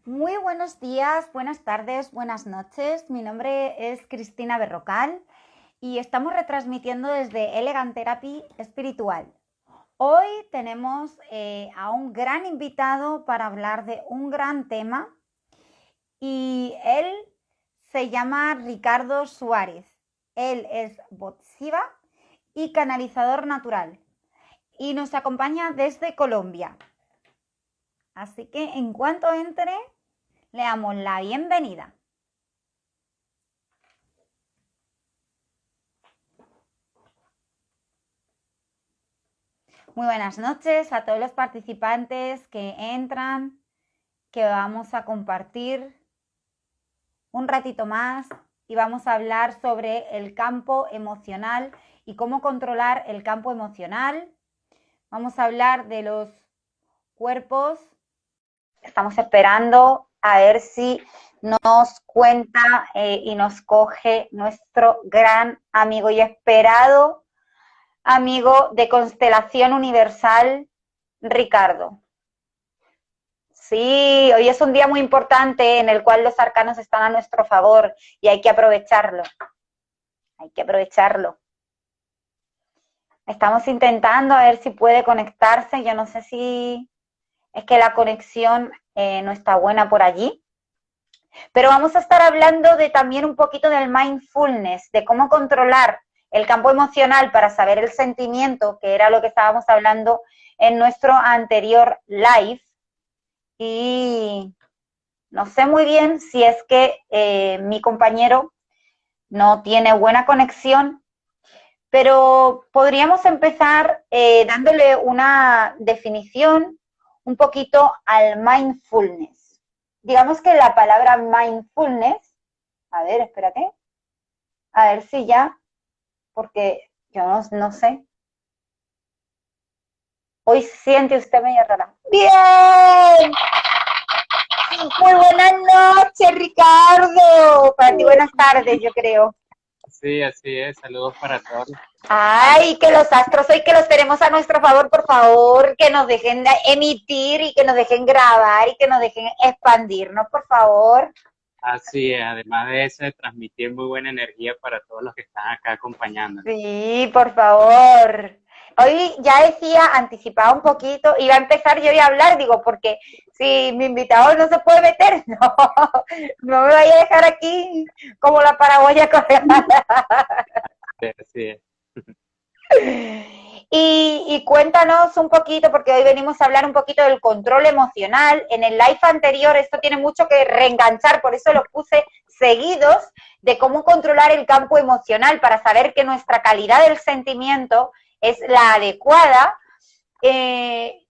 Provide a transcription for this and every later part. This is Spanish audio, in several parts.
Muy buenos días, buenas tardes, buenas noches. Mi nombre es Cristina Berrocal y estamos retransmitiendo desde Elegant Therapy Espiritual. Hoy tenemos a un gran invitado para hablar de un gran tema y él se llama Ricardo Suárez. Él es Botsiva y canalizador natural y nos acompaña desde Colombia. Así que en cuanto entre, le damos la bienvenida. Muy buenas noches a todos los participantes que entran, que vamos a compartir un ratito más y vamos a hablar sobre el campo emocional y cómo controlar el campo emocional. Vamos a hablar de los cuerpos. Estamos esperando a ver si nos cuenta y nos coge nuestro gran amigo y esperado amigo de Constelación Universal, Ricardo. Sí, hoy es un día muy importante en el cual los arcanos están a nuestro favor y hay que aprovecharlo. Hay que aprovecharlo. Estamos intentando a ver si puede conectarse. Yo no sé si es que la conexión no está buena por allí. Pero vamos a estar hablando de también un poquito del mindfulness, de cómo controlar el campo emocional para saber el sentimiento, que era lo que estábamos hablando en nuestro anterior live. Y no sé muy bien si es que mi compañero no tiene buena conexión, pero podríamos empezar dándole una definición un poquito al mindfulness. Digamos que la palabra mindfulness, a ver, espérate, a ver si ya, porque yo no sé. Hoy siente usted medio rara. ¡Bien! Muy buenas noches, Ricardo. Para ti, buenas tardes, yo creo. Sí, así es. Saludos para todos. Ay, que los astros hoy que los tenemos a nuestro favor, por favor, que nos dejen emitir y que nos dejen grabar y que nos dejen expandirnos, por favor. Así es. Además de eso, de transmitir muy buena energía para todos los que están acá acompañándonos. Sí, por favor. Hoy ya decía, anticipaba un poquito, iba a empezar yo a hablar, digo, porque si mi invitado no se puede meter, no me vaya a dejar aquí como la paraguaya coreana. Sí, así es. Y cuéntanos un poquito, porque hoy venimos a hablar un poquito del control emocional. En el live anterior esto tiene mucho que reenganchar, por eso los puse seguidos, de cómo controlar el campo emocional para saber que nuestra calidad del sentimiento es la adecuada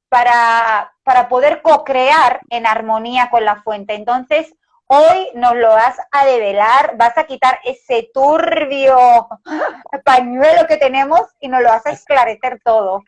para poder co-crear en armonía con la fuente. Entonces, hoy nos lo vas a develar, vas a quitar ese turbio pañuelo que tenemos y nos lo vas a esclarecer todo.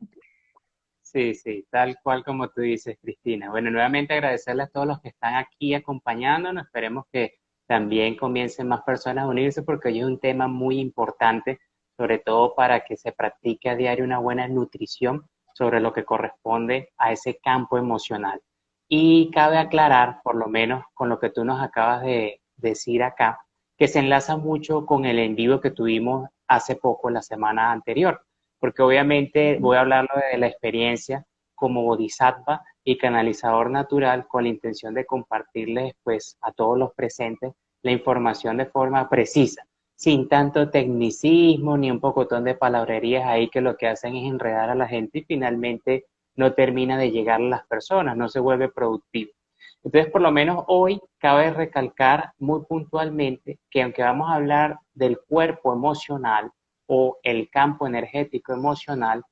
Sí, sí, tal cual como tú dices, Cristina. Bueno, nuevamente agradecerle a todos los que están aquí acompañándonos. Esperemos que también comiencen más personas a unirse porque hoy es un tema muy importante, sobre todo para que se practique a diario una buena nutrición sobre lo que corresponde a ese campo emocional. Y cabe aclarar, por lo menos con lo que tú nos acabas de decir acá, que se enlaza mucho con el en vivo que tuvimos hace poco, la semana anterior, porque obviamente voy a hablarlo de la experiencia como bodhisattva y canalizador natural con la intención de compartirles pues a todos los presentes la información de forma precisa, sin tanto tecnicismo ni un pocotón de palabrerías ahí que lo que hacen es enredar a la gente y finalmente no termina de llegar a las personas, no se vuelve productivo. Entonces, por lo menos hoy cabe recalcar muy puntualmente que aunque vamos a hablar del cuerpo emocional, o el campo energético emocional,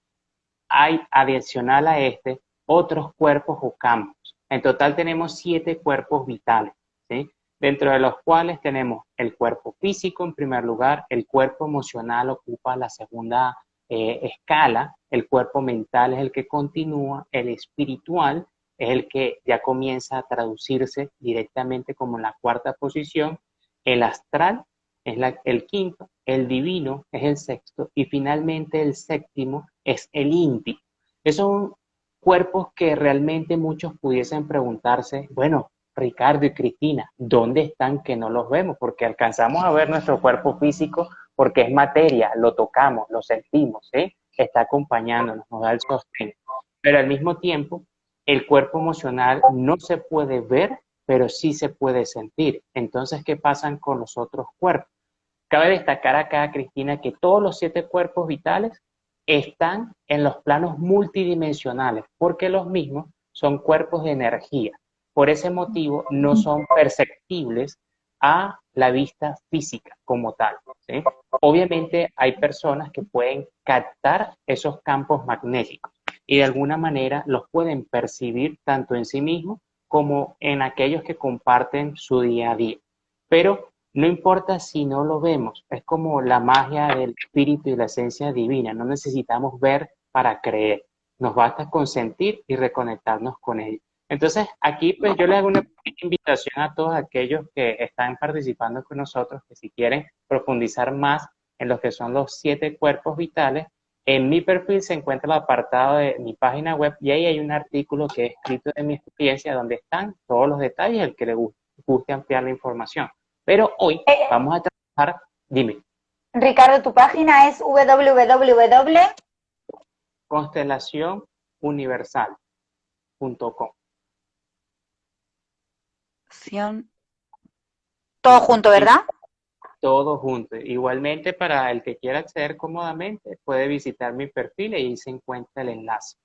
hay adicional a este otros cuerpos o campos. En total tenemos 7 cuerpos vitales, ¿sí? Dentro de los cuales tenemos el cuerpo físico en primer lugar, el cuerpo emocional ocupa la segunda escala, el cuerpo mental es el que continúa, el espiritual es el que ya comienza a traducirse directamente como en la cuarta posición, el astral es el quinto, el divino es el sexto y finalmente el séptimo es el íntimo. Esos son cuerpos que realmente muchos pudiesen preguntarse, bueno, Ricardo y Cristina, ¿dónde están que no los vemos? Porque alcanzamos a ver nuestro cuerpo físico porque es materia, lo tocamos, lo sentimos, ¿sí? Está acompañándonos, nos da el sostén. Pero al mismo tiempo, el cuerpo emocional no se puede ver, pero sí se puede sentir. Entonces, ¿qué pasan con los otros cuerpos? Cabe destacar acá, Cristina, que todos los 7 cuerpos vitales están en los planos multidimensionales, porque los mismos son cuerpos de energía. Por ese motivo, no son perceptibles a la vista física como tal, ¿sí? Obviamente hay personas que pueden captar esos campos magnéticos y de alguna manera los pueden percibir tanto en sí mismos como en aquellos que comparten su día a día. Pero no importa si no lo vemos, es como la magia del espíritu y la esencia divina, no necesitamos ver para creer, nos basta con sentir y reconectarnos con él. Entonces, aquí pues yo le hago una pequeña invitación a todos aquellos que están participando con nosotros, que si quieren profundizar más en lo que son los 7 cuerpos vitales, en mi perfil se encuentra el apartado de mi página web y ahí hay un artículo que he escrito de mi experiencia donde están todos los detalles al que le guste ampliar la información. Pero hoy vamos a trabajar, dime. Ricardo, tu página es www. Constelacionuniversal.com. Todo junto, ¿verdad? Todo junto. Igualmente, para el que quiera acceder cómodamente, puede visitar mi perfil y ahí se encuentra el enlace.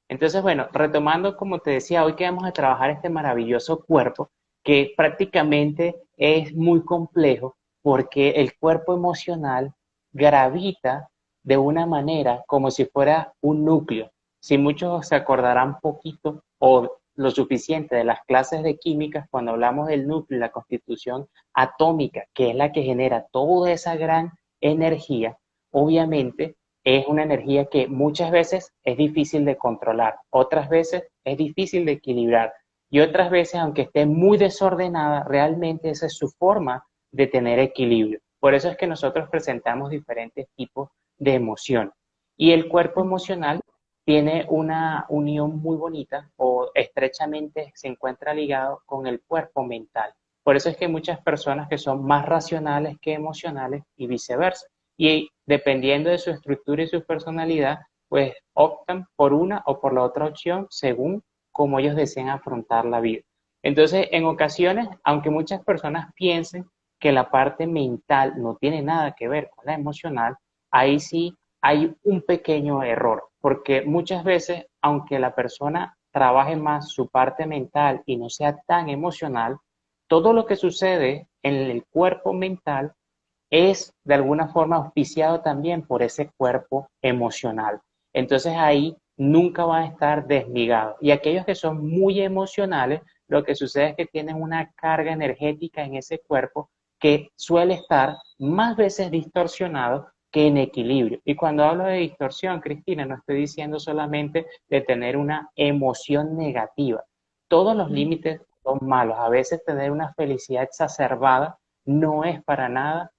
Entonces, bueno, retomando, como te decía, hoy que vamos a trabajar este maravilloso cuerpo, que prácticamente es muy complejo, porque el cuerpo emocional gravita de una manera como si fuera un núcleo. Si muchos se acordarán poquito o lo suficiente de las clases de química, cuando hablamos del núcleo y la constitución atómica, que es la que genera toda esa gran energía, obviamente es una energía que muchas veces es difícil de controlar, otras veces es difícil de equilibrar y otras veces, aunque esté muy desordenada, realmente esa es su forma de tener equilibrio. Por eso es que nosotros presentamos diferentes tipos de emoción. Y el cuerpo emocional tiene una unión muy bonita o estrechamente se encuentra ligado con el cuerpo mental. Por eso es que hay muchas personas que son más racionales que emocionales y viceversa. Y dependiendo de su estructura y su personalidad, pues optan por una o por la otra opción según cómo ellos desean afrontar la vida. Entonces, en ocasiones, aunque muchas personas piensen que la parte mental no tiene nada que ver con la emocional, ahí sí hay un pequeño error, porque muchas veces, aunque la persona trabaje más su parte mental y no sea tan emocional, todo lo que sucede en el cuerpo mental es de alguna forma auspiciado también por ese cuerpo emocional. Entonces ahí nunca van a estar desligados. Y aquellos que son muy emocionales, lo que sucede es que tienen una carga energética en ese cuerpo que suele estar más veces distorsionado que en equilibrio. Y cuando hablo de distorsión, Cristina, no estoy diciendo solamente de tener una emoción negativa. Todos los límites son malos. A veces tener una felicidad exacerbada no es para nada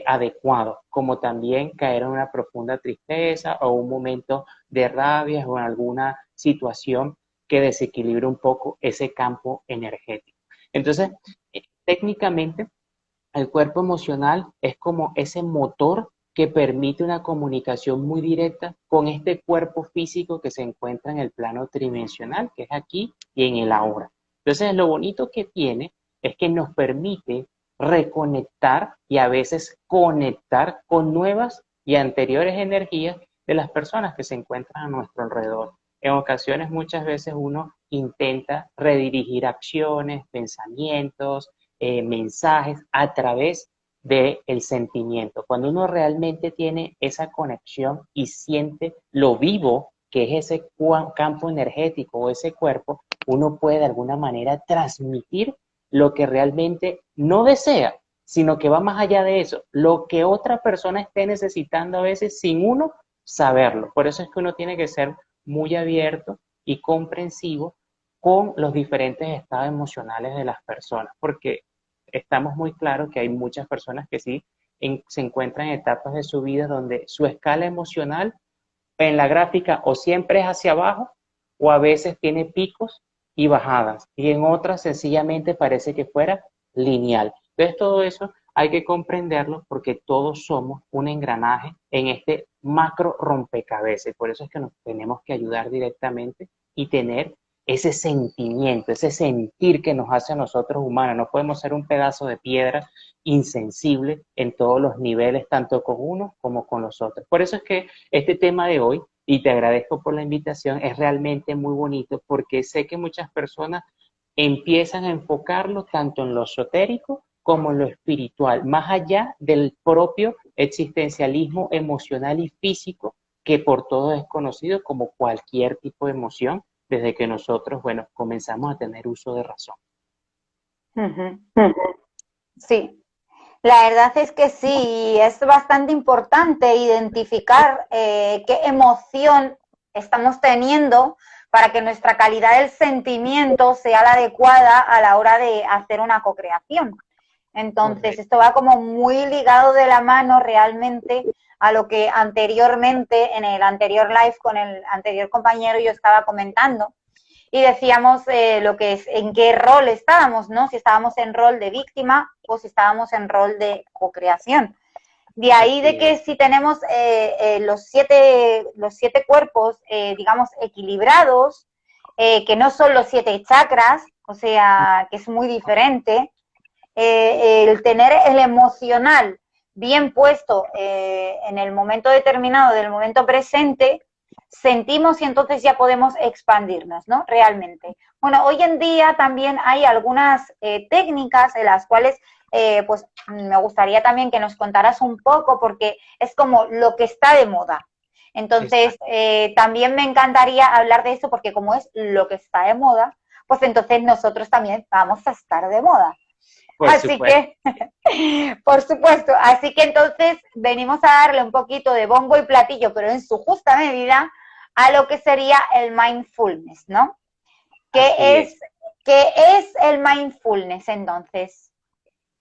adecuado, como también caer en una profunda tristeza o un momento de rabia o en alguna situación que desequilibre un poco ese campo energético. Entonces, técnicamente, el cuerpo emocional es como ese motor que permite una comunicación muy directa con este cuerpo físico que se encuentra en el plano tridimensional, que es aquí y en el ahora. Entonces, lo bonito que tiene es que nos permite reconectar y a veces conectar con nuevas y anteriores energías de las personas que se encuentran a nuestro alrededor. En ocasiones, muchas veces uno intenta redirigir acciones, pensamientos, mensajes a través del sentimiento. Cuando uno realmente tiene esa conexión y siente lo vivo que es ese campo energético o ese cuerpo, uno puede de alguna manera transmitir lo que realmente no desea, sino que va más allá de eso, lo que otra persona esté necesitando a veces sin uno saberlo. Por eso es que uno tiene que ser muy abierto y comprensivo con los diferentes estados emocionales de las personas, porque estamos muy claros que hay muchas personas que sí se encuentran en etapas de su vida donde su escala emocional en la gráfica o siempre es hacia abajo o a veces tiene picos y bajadas, y en otras sencillamente parece que fuera lineal. Entonces todo eso hay que comprenderlo porque todos somos un engranaje en este macro rompecabezas, y por eso es que nos tenemos que ayudar directamente y tener ese sentimiento, ese sentir que nos hace a nosotros humanos. No podemos ser un pedazo de piedra insensible en todos los niveles, tanto con unos como con los otros. Por eso es que este tema de hoy, y te agradezco por la invitación, es realmente muy bonito porque sé que muchas personas empiezan a enfocarlo tanto en lo esotérico como en lo espiritual, más allá del propio existencialismo emocional y físico que por todos es conocido como cualquier tipo de emoción desde que nosotros, bueno, comenzamos a tener uso de razón. Ujú. Sí, la verdad es que sí, y es bastante importante identificar qué emoción estamos teniendo para que nuestra calidad del sentimiento sea la adecuada a la hora de hacer una cocreación. Entonces, Correcto. esto va como muy ligado de la mano realmente a lo que anteriormente, en el anterior live con el anterior compañero, yo estaba comentando. Y decíamos lo que es, en qué rol estábamos, ¿no? Si estábamos en rol de víctima o si estábamos en rol de co-creación. De ahí de Así que es. si tenemos los siete cuerpos, digamos, equilibrados, que no son los siete chakras, o sea, que es muy diferente, el tener el emocional bien puesto en el momento determinado del momento presente, sentimos y entonces ya podemos expandirnos, ¿no? Realmente. Bueno, hoy en día también hay algunas técnicas en las cuales, pues, me gustaría también que nos contaras un poco, porque es como lo que está de moda. Entonces, Exacto. también me encantaría hablar de eso, porque como es lo que está de moda, pues entonces nosotros también vamos a estar de moda. Por Así supuesto. que, por supuesto, así que entonces venimos a darle un poquito de bombo y platillo, pero en su justa medida, a lo que sería el mindfulness, ¿no? Así ¿Qué es. es, qué es el mindfulness entonces?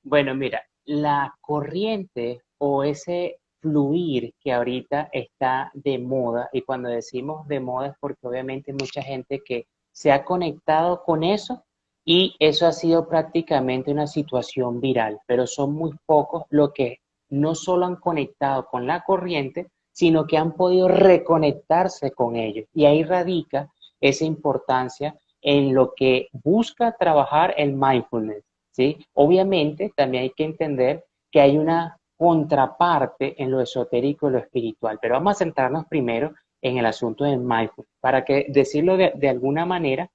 Bueno, mira, la corriente o ese fluir que ahorita está de moda, y cuando decimos de moda es porque obviamente hay mucha gente que se ha conectado con eso y eso ha sido prácticamente una situación viral, pero son muy pocos los que no solo han conectado con la corriente, sino que han podido reconectarse con ellos. Y ahí radica esa importancia en lo que busca trabajar el mindfulness. ¿Sí? Obviamente también hay que entender que hay una contraparte en lo esotérico y lo espiritual, pero vamos a centrarnos primero en el asunto del mindfulness. Para que decirlo de alguna manera,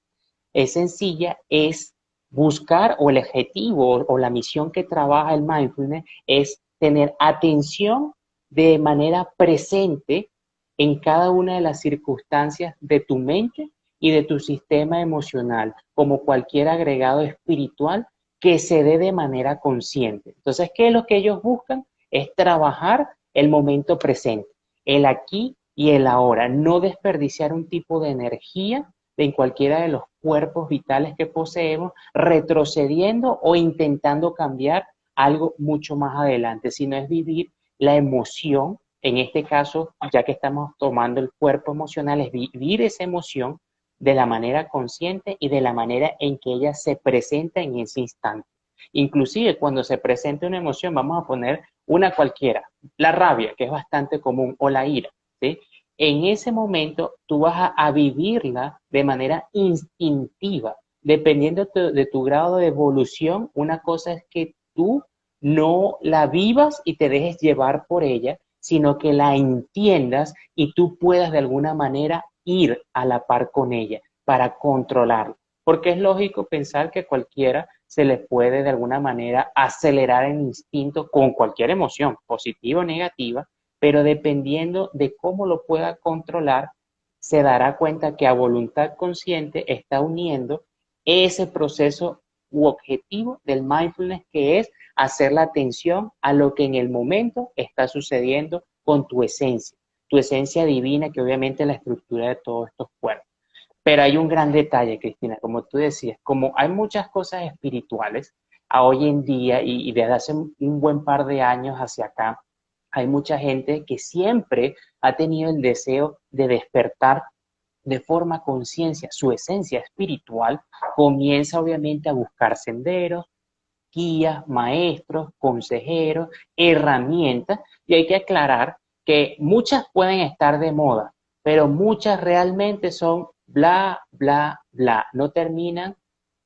es sencilla, es buscar o el objetivo o la misión que trabaja el mindfulness es tener atención de manera presente en cada una de las circunstancias de tu mente y de tu sistema emocional, como cualquier agregado espiritual que se dé de manera consciente. Entonces, ¿qué es lo que ellos buscan? Es trabajar el momento presente, el aquí y el ahora, no desperdiciar un tipo de energía en cualquiera de los cuerpos vitales que poseemos, retrocediendo o intentando cambiar algo mucho más adelante, sino es vivir la emoción, en este caso, ya que estamos tomando el cuerpo emocional, es vivir esa emoción de la manera consciente y de la manera en que ella se presenta en ese instante. Inclusive cuando se presenta una emoción, vamos a poner una cualquiera, la rabia, que es bastante común, o la ira, ¿sí? En ese momento tú vas a vivirla de manera instintiva, dependiendo de tu grado de evolución. Una cosa es que tú no la vivas y te dejes llevar por ella, sino que la entiendas y tú puedas de alguna manera ir a la par con ella para controlarla. Porque es lógico pensar que cualquiera se le puede de alguna manera acelerar el instinto con cualquier emoción, positiva o negativa, pero dependiendo de cómo lo pueda controlar, se dará cuenta que a voluntad consciente está uniendo ese proceso u objetivo del mindfulness, que es hacer la atención a lo que en el momento está sucediendo con tu esencia divina, que obviamente es la estructura de todos estos cuerpos. Pero hay un gran detalle, Cristina, como tú decías, como hay muchas cosas espirituales a hoy en día y desde hace un buen par de años hacia acá, hay mucha gente que siempre ha tenido el deseo de despertar de forma conciencia su esencia espiritual, comienza obviamente a buscar senderos, guías, maestros, consejeros, herramientas, y hay que aclarar que muchas pueden estar de moda, pero muchas realmente son bla, bla, bla, no terminan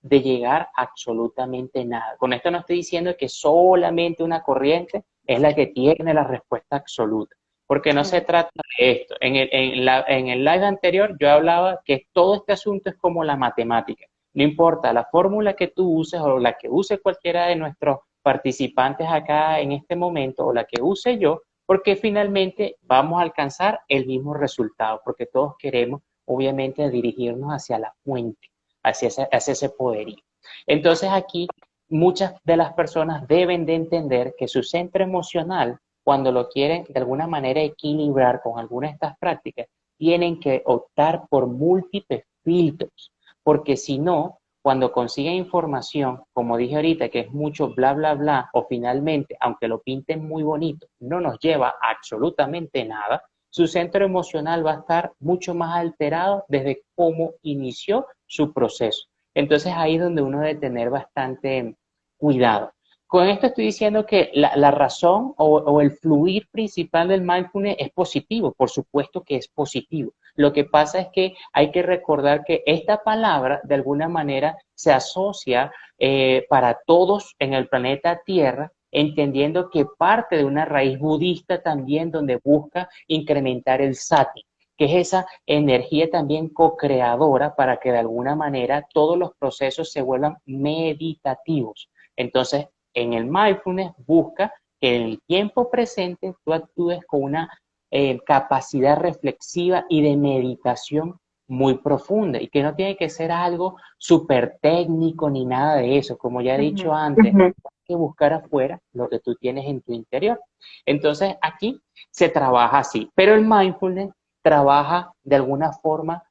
de llegar a absolutamente nada. Con esto no estoy diciendo que solamente una corriente es la que tiene la respuesta absoluta, porque no se trata de esto. En el live anterior yo hablaba que todo este asunto es como la matemática. No importa la fórmula que tú uses o la que use cualquiera de nuestros participantes acá en este momento o la que use yo, porque finalmente vamos a alcanzar el mismo resultado, porque todos queremos obviamente dirigirnos hacia la fuente, hacia ese poderío. Entonces aquí muchas de las personas deben de entender que su centro emocional, cuando lo quieren de alguna manera equilibrar con alguna de estas prácticas, tienen que optar por múltiples filtros, porque si no, cuando consiguen información, como dije ahorita, que es mucho bla, bla, bla, o finalmente, aunque lo pinten muy bonito, no nos lleva a absolutamente nada, su centro emocional va a estar mucho más alterado desde cómo inició su proceso. Entonces ahí es donde uno debe tener bastante cuidado. Con esto estoy diciendo que la razón o el fluir principal del mindfulness es positivo, por supuesto que es positivo. Lo que pasa es que hay que recordar que esta palabra de alguna manera se asocia para todos en el planeta Tierra, entendiendo que parte de una raíz budista también donde busca incrementar el sati, que es esa energía también co-creadora para que de alguna manera todos los procesos se vuelvan meditativos. Entonces, en el mindfulness busca que en el tiempo presente tú actúes con una capacidad reflexiva y de meditación muy profunda y que no tiene que ser algo súper técnico ni nada de eso, como ya he dicho antes, hay que buscar afuera lo que tú tienes en tu interior. Entonces aquí se trabaja así, pero el mindfulness trabaja de alguna forma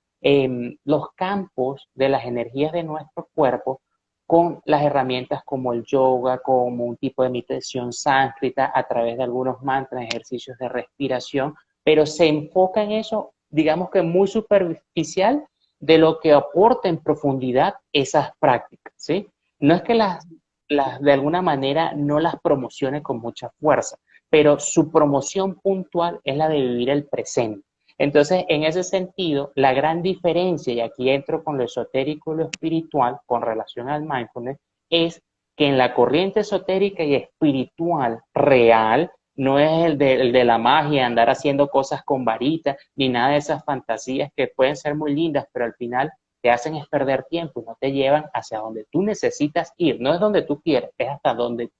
los campos de las energías de nuestro cuerpo con las herramientas como el yoga, como un tipo de meditación sánscrita a través de algunos mantras, ejercicios de respiración, pero se enfoca en eso, digamos que muy superficial de lo que aporta en profundidad esas prácticas, ¿sí? No es que de alguna manera no las promocione con mucha fuerza, pero su promoción puntual es la de vivir el presente. Entonces, en ese sentido, la gran diferencia, y aquí entro con lo esotérico y lo espiritual con relación al mindfulness, es que en la corriente esotérica y espiritual real, no es el de la magia, andar haciendo cosas con varitas, ni nada de esas fantasías que pueden ser muy lindas, pero al final te hacen es perder tiempo y no te llevan hacia donde tú necesitas ir. No es donde tú quieres, es hasta donde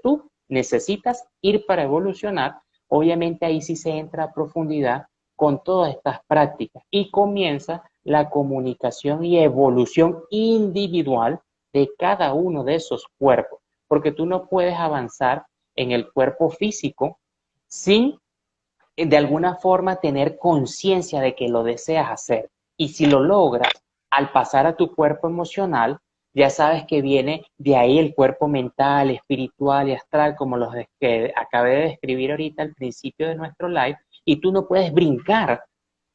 tú necesitas ir para evolucionar. Obviamente ahí sí se entra a profundidad con todas estas prácticas y comienza la comunicación y evolución individual de cada uno de esos cuerpos, porque tú no puedes avanzar en el cuerpo físico sin de alguna forma tener conciencia de que lo deseas hacer. Y si lo logras, al pasar a tu cuerpo emocional, ya sabes que viene de ahí el cuerpo mental, espiritual y astral, como los que acabé de describir ahorita al principio de nuestro live, y tú no puedes brincar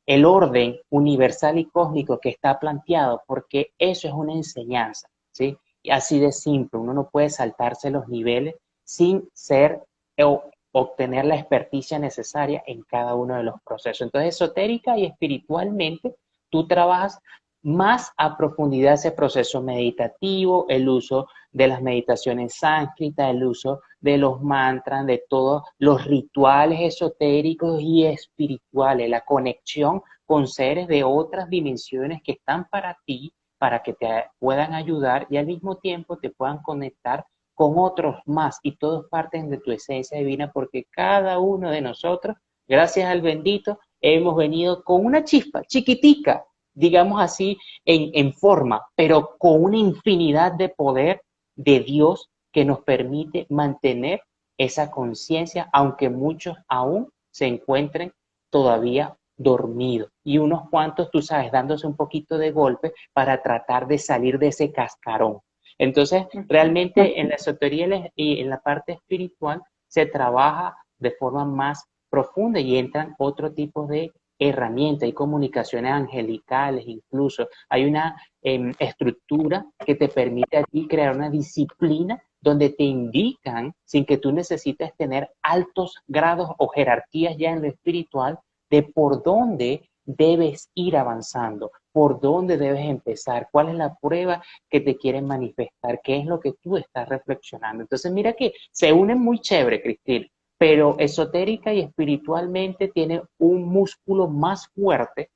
el orden universal y cósmico que está planteado, porque eso es una enseñanza, ¿sí? Y así de simple, uno no puede saltarse los niveles sin ser o obtener la experticia necesaria en cada uno de los procesos. Entonces, esotérica y espiritualmente, tú trabajas más a profundidad ese proceso meditativo, el uso de las meditaciones sánscritas, el uso de los mantras, de todos los rituales esotéricos y espirituales, la conexión con seres de otras dimensiones que están para ti, para que te puedan ayudar y al mismo tiempo te puedan conectar con otros más y todos parten de tu esencia divina porque cada uno de nosotros, gracias al bendito, hemos venido con una chispa chiquitica, digamos así, en forma, pero con una infinidad de poder de Dios que nos permite mantener esa conciencia, aunque muchos aún se encuentren todavía dormidos. Y unos cuantos, tú sabes, dándose un poquito de golpe para tratar de salir de ese cascarón. Entonces, realmente en la esotería y en la parte espiritual se trabaja de forma más profunda y entran otro tipo de herramientas, hay comunicaciones angelicales, incluso hay una estructura que te permite a ti crear una disciplina donde te indican, sin que tú necesites tener altos grados o jerarquías ya en lo espiritual, de por dónde debes ir avanzando, por dónde debes empezar, cuál es la prueba que te quieren manifestar, qué es lo que tú estás reflexionando. Entonces, mira que se unen muy chévere, Cristina, pero esotérica y espiritualmente tiene un músculo más fuerte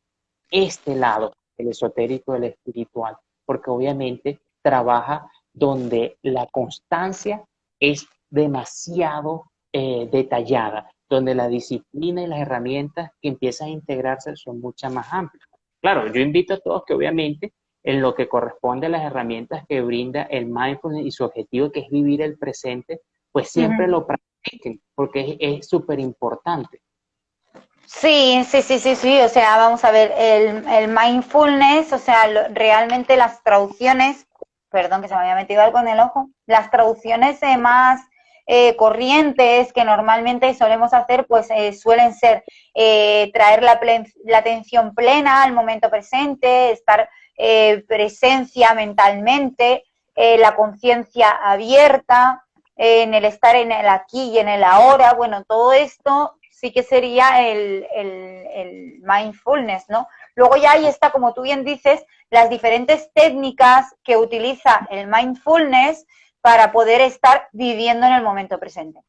este lado, el esotérico, el espiritual, porque obviamente trabaja donde la constancia es demasiado detallada, donde la disciplina y las herramientas que empiezan a integrarse son muchas más amplias. Claro, yo invito a todos que obviamente en lo que corresponde a las herramientas que brinda el mindfulness y su objetivo que es vivir el presente, pues siempre lo practiquen, porque es súper importante. Sí, sí, sí, sí, sí, o sea, vamos a ver, el mindfulness, o sea, realmente las traducciones, perdón que se me había metido algo en el ojo, las traducciones más corrientes que normalmente solemos hacer, pues suelen ser traer la atención plena al momento presente, estar presencia mentalmente, la conciencia abierta, en el estar en el aquí y en el ahora, bueno, todo esto sí que sería el mindfulness, ¿no? Luego ya ahí está, como tú bien dices, las diferentes técnicas que utiliza el mindfulness para poder estar viviendo en el momento presente.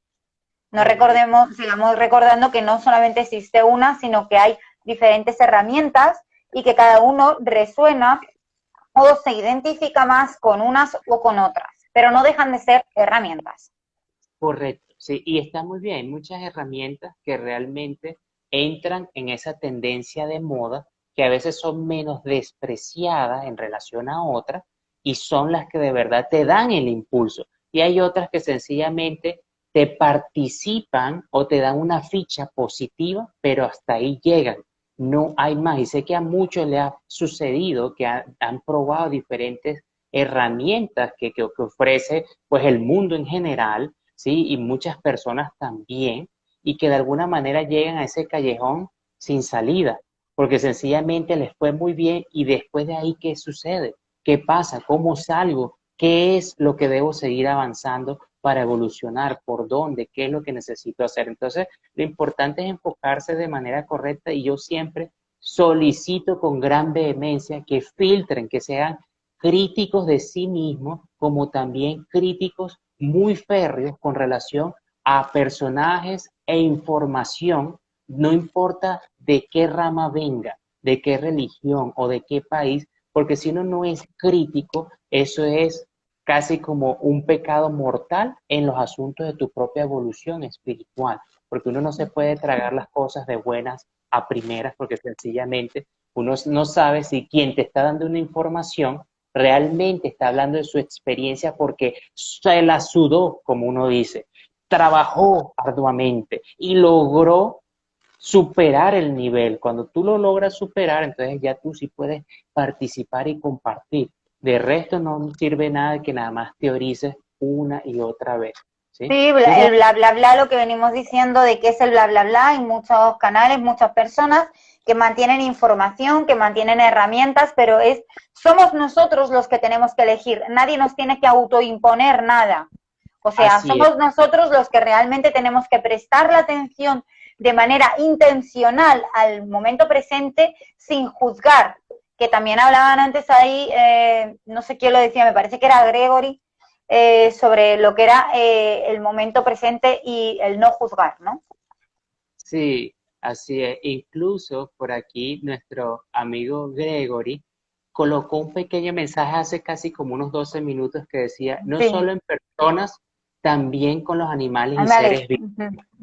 No recordemos, sigamos recordando que no solamente existe una, sino que hay diferentes herramientas y que cada uno resuena o se identifica más con unas o con otras, pero no dejan de ser herramientas. Correcto, sí, y está muy bien. Hay muchas herramientas que realmente entran en esa tendencia de moda, que a veces son menos despreciadas en relación a otras, y son las que de verdad te dan el impulso. Y hay otras que sencillamente te participan o te dan una ficha positiva, pero hasta ahí llegan. No hay más. Y sé que a muchos les ha sucedido que han probado diferentes herramientas que ofrece pues el mundo en general, ¿sí? Y muchas personas también, y que de alguna manera llegan a ese callejón sin salida, porque sencillamente les fue muy bien y después de ahí, ¿qué sucede? ¿Qué pasa? ¿Cómo salgo? ¿Qué es lo que debo seguir avanzando para evolucionar? ¿Por dónde? ¿Qué es lo que necesito hacer? Entonces, lo importante es enfocarse de manera correcta y yo siempre solicito con gran vehemencia que filtren, que sean críticos de sí mismos, como también críticos muy férreos con relación a personajes e información, no importa de qué rama venga, de qué religión o de qué país, porque si uno no es crítico, eso es casi como un pecado mortal en los asuntos de tu propia evolución espiritual, porque uno no se puede tragar las cosas de buenas a primeras, porque sencillamente uno no sabe si quien te está dando una información realmente está hablando de su experiencia porque se la sudó, como uno dice, trabajó arduamente y logró superar el nivel. Cuando tú lo logras superar, entonces ya tú sí puedes participar y compartir. De resto no sirve nada que nada más teorices una y otra vez. ¿Sí? Sí, Entonces, el bla bla bla, lo que venimos diciendo de qué es el bla bla bla, hay muchos canales, muchas personas que mantienen información, que mantienen herramientas, pero somos nosotros los que tenemos que elegir, nadie nos tiene que autoimponer nada. O sea, así es. somos nosotros los que realmente tenemos que prestar la atención de manera intencional al momento presente sin juzgar, que también hablaban antes ahí, no sé quién lo decía, me parece que era Gregory, sobre lo que era el momento presente y el no juzgar, ¿no? Sí, así es. Incluso por aquí nuestro amigo Gregory colocó un pequeño mensaje hace casi como unos 12 minutos que decía, no Sí, solo en personas, también con los animales y animales. seres vivos.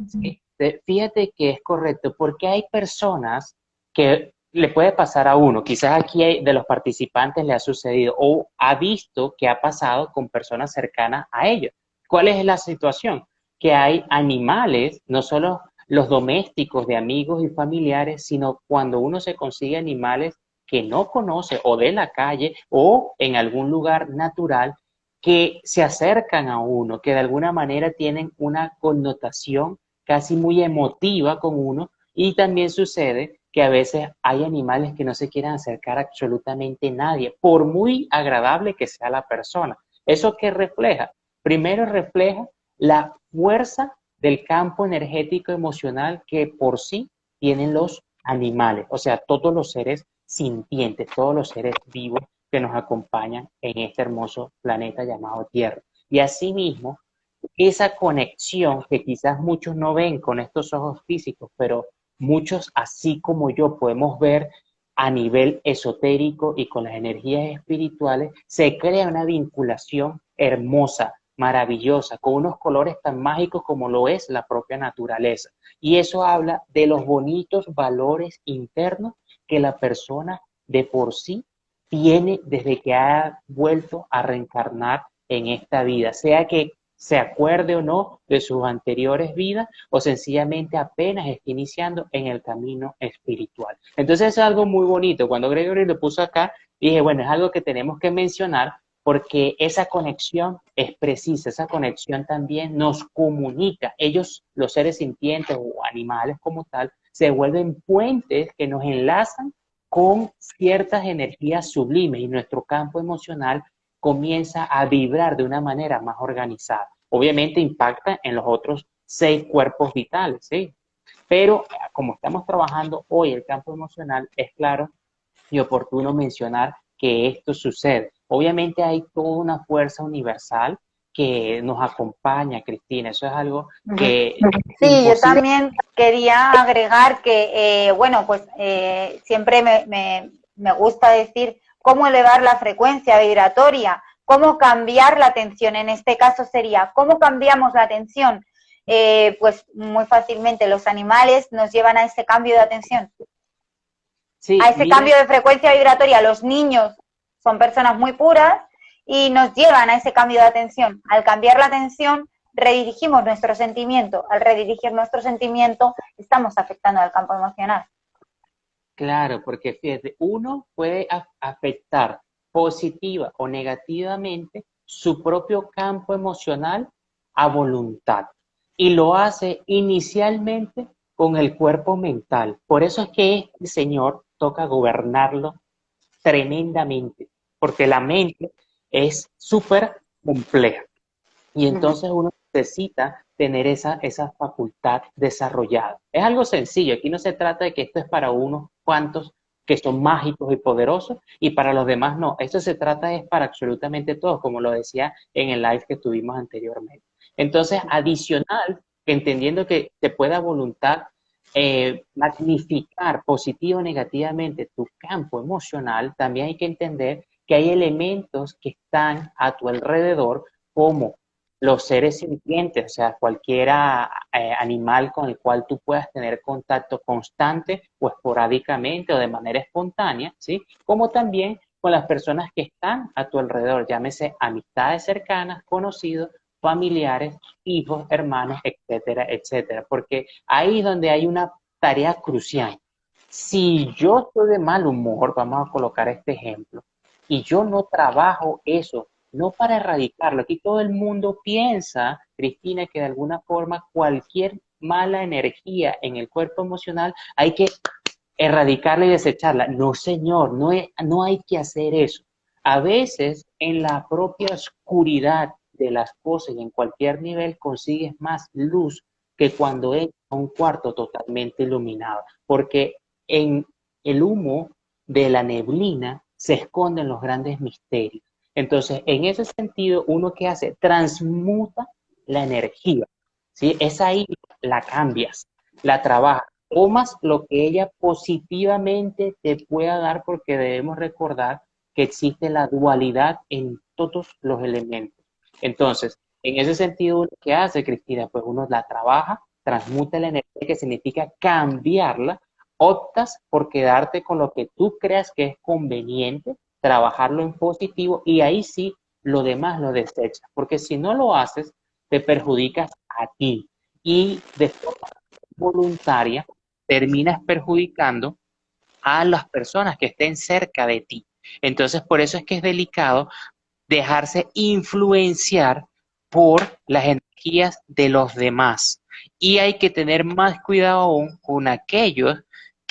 ¿Sí? Fíjate que es correcto, porque hay personas que le puede pasar a uno, quizás aquí de los participantes le ha sucedido o ha visto que ha pasado con personas cercanas a ellos. ¿Cuál es la situación? Que hay animales, no solo los domésticos de amigos y familiares, sino cuando uno se consigue animales que no conoce o de la calle o en algún lugar natural que se acercan a uno, que de alguna manera tienen una connotación casi muy emotiva con uno y también sucede que a veces hay animales que no se quieren acercar a absolutamente nadie, por muy agradable que sea la persona. ¿Eso qué refleja? Primero refleja la fuerza del campo energético emocional que por sí tienen los animales, o sea, todos los seres sintientes, todos los seres vivos que nos acompañan en este hermoso planeta llamado Tierra. Y asimismo, esa conexión que quizás muchos no ven con estos ojos físicos, pero muchos, así como yo, podemos ver a nivel esotérico y con las energías espirituales, se crea una vinculación hermosa, maravillosa, con unos colores tan mágicos como lo es la propia naturaleza. Y eso habla de los bonitos valores internos que la persona de por sí tiene desde que ha vuelto a reencarnar en esta vida, sea que se acuerde o no de sus anteriores vidas o sencillamente apenas está iniciando en el camino espiritual. Entonces es algo muy bonito. Cuando Gregory lo puso acá, dije, bueno, es algo que tenemos que mencionar porque esa conexión es precisa, esa conexión también nos comunica. Ellos, los seres sintientes o animales como tal, se vuelven puentes que nos enlazan con ciertas energías sublimes y nuestro campo emocional comienza a vibrar de una manera más organizada. Obviamente impacta en los otros 6 cuerpos vitales, ¿sí? Pero como estamos trabajando hoy el campo emocional, es claro y oportuno mencionar que esto sucede. Obviamente hay toda una fuerza universal que nos acompaña, Cristina. Eso es algo que es Sí, yo imposible. también quería agregar que, bueno, pues siempre me gusta decir cómo elevar la frecuencia vibratoria, cómo cambiar la tensión. En este caso sería, ¿cómo cambiamos la tensión? Pues muy fácilmente los animales nos llevan a ese cambio de atención, Sí, a ese mira, cambio de frecuencia vibratoria. Los niños son personas muy puras y nos llevan a ese cambio de atención. Al cambiar la atención, redirigimos nuestro sentimiento. Al redirigir nuestro sentimiento, estamos afectando al campo emocional. claro, porque fíjate, uno puede afectar positiva o negativamente su propio campo emocional a voluntad y lo hace inicialmente con el cuerpo mental. Por eso es que este señor toca gobernarlo tremendamente, porque la mente es súper compleja. Y entonces uno necesita tener esa facultad desarrollada. Es algo sencillo, aquí no se trata de que esto es para unos cuantos que son mágicos y poderosos y para los demás no. Esto se trata es para absolutamente todos, como lo decía en el live que tuvimos anteriormente. Entonces, adicional, entendiendo que te pueda voluntad magnificar positivo o negativamente tu campo emocional, también hay que entender que hay elementos que están a tu alrededor como los seres sintientes, o sea, cualquier animal con el cual tú puedas tener contacto constante o esporádicamente o de manera espontánea, ¿sí? Como también con las personas que están a tu alrededor, llámese amistades cercanas, conocidos, familiares, hijos, hermanos, etcétera, etcétera, porque ahí es donde hay una tarea crucial. Si yo estoy de mal humor, vamos a colocar este ejemplo, y yo no trabajo eso no para erradicarlo. Aquí todo el mundo piensa, Cristina, que de alguna forma cualquier mala energía en el cuerpo emocional hay que erradicarla y desecharla. No, señor, no hay que hacer eso. A veces en la propia oscuridad de las cosas y en cualquier nivel consigues más luz que cuando entras a un cuarto totalmente iluminado, porque en el humo de la neblina se esconden los grandes misterios. Entonces, en ese sentido, uno que hace, transmuta la energía, ¿sí? Es ahí, la cambias, la trabajas, tomas lo que ella positivamente te pueda dar, porque debemos recordar que existe la dualidad en todos los elementos. Entonces, en ese sentido, ¿qué hace Cristina? Pues uno la trabaja, transmuta la energía, que significa cambiarla, optas por quedarte con lo que tú creas que es conveniente, trabajarlo en positivo y ahí sí lo demás lo desechas, porque si no lo haces, te perjudicas a ti y de forma voluntaria terminas perjudicando a las personas que estén cerca de ti. Entonces, por eso es que es delicado dejarse influenciar por las energías de los demás. Y hay que tener más cuidado aún con aquellos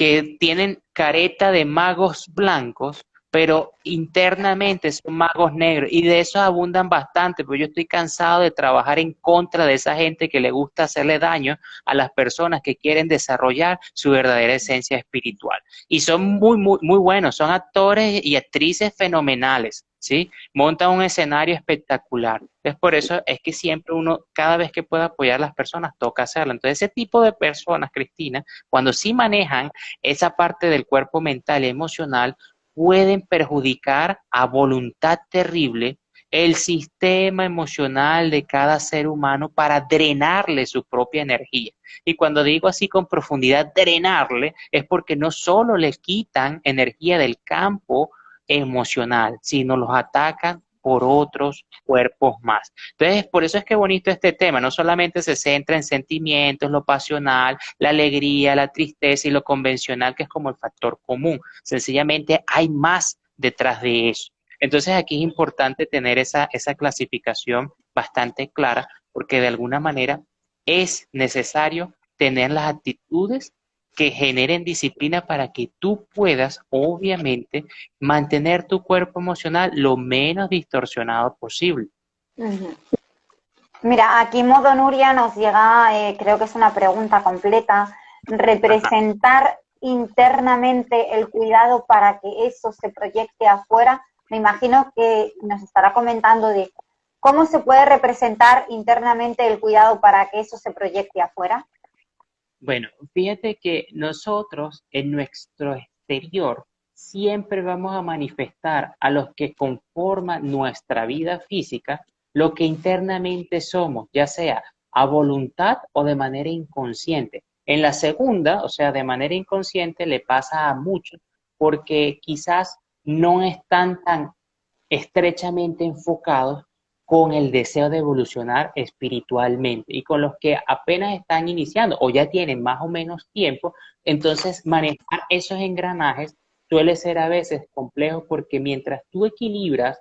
que tienen careta de magos blancos, pero internamente son magos negros, y de esos abundan bastante, porque yo estoy cansado de trabajar en contra de esa gente que le gusta hacerle daño a las personas que quieren desarrollar su verdadera esencia espiritual. Y son muy buenos, son actores y actrices fenomenales, ¿sí? Montan un escenario espectacular. Entonces, por eso es que siempre uno, cada vez que pueda apoyar a las personas, toca hacerlo. Entonces, ese tipo de personas, Cristina, cuando sí manejan esa parte del cuerpo mental y emocional, pueden perjudicar a voluntad terrible el sistema emocional de cada ser humano para drenarle su propia energía. Y cuando digo así con profundidad, drenarle, es porque no solo le quitan energía del campo emocional, sino los atacan por otros cuerpos más. Entonces, por eso es que bonito este tema, no solamente se centra en sentimientos, lo pasional, la alegría, la tristeza y lo convencional, que es como el factor común. Sencillamente hay más detrás de eso. Entonces, aquí es importante tener esa clasificación bastante clara, porque de alguna manera es necesario tener las actitudes que generen disciplina para que tú puedas, obviamente, mantener tu cuerpo emocional lo menos distorsionado posible. Ujú. Mira, aquí modo Nuria nos llega, creo que es una pregunta completa, representar internamente el cuidado para que eso se proyecte afuera. Me imagino que nos estará comentando de cómo se puede representar internamente el cuidado para que eso se proyecte afuera. Bueno, fíjate que nosotros en nuestro exterior siempre vamos a manifestar a los que conforman nuestra vida física lo que internamente somos, ya sea a voluntad o de manera inconsciente. En la segunda, o sea, de manera inconsciente, le pasa a muchos porque quizás no están tan estrechamente enfocados con el deseo de evolucionar espiritualmente y con los que apenas están iniciando o ya tienen más o menos tiempo, entonces manejar esos engranajes suele ser a veces complejo porque mientras tú equilibras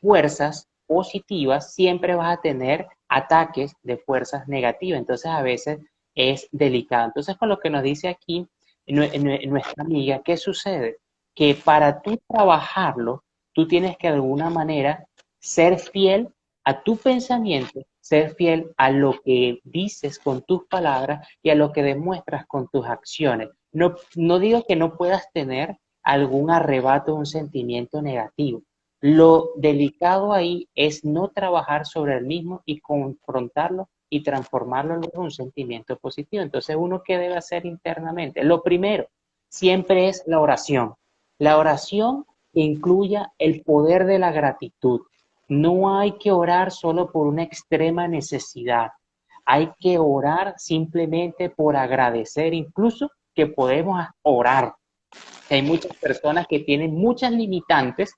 fuerzas positivas, siempre vas a tener ataques de fuerzas negativas, entonces a veces es delicado. Entonces con lo que nos dice aquí nuestra amiga, ¿qué sucede? Que para tú trabajarlo, tú tienes que de alguna manera ser fiel a tu pensamiento, ser fiel a lo que dices con tus palabras y a lo que demuestras con tus acciones. No digo que no puedas tener algún arrebato, un sentimiento negativo. Lo delicado ahí es no trabajar sobre el mismo y confrontarlo y transformarlo en un sentimiento positivo. Entonces, ¿uno qué debe hacer internamente? Lo primero, siempre es la oración. La oración que incluya el poder de la gratitud. No hay que orar solo por una extrema necesidad. Hay que orar simplemente por agradecer, incluso que podemos orar. Hay muchas personas que tienen muchas limitantes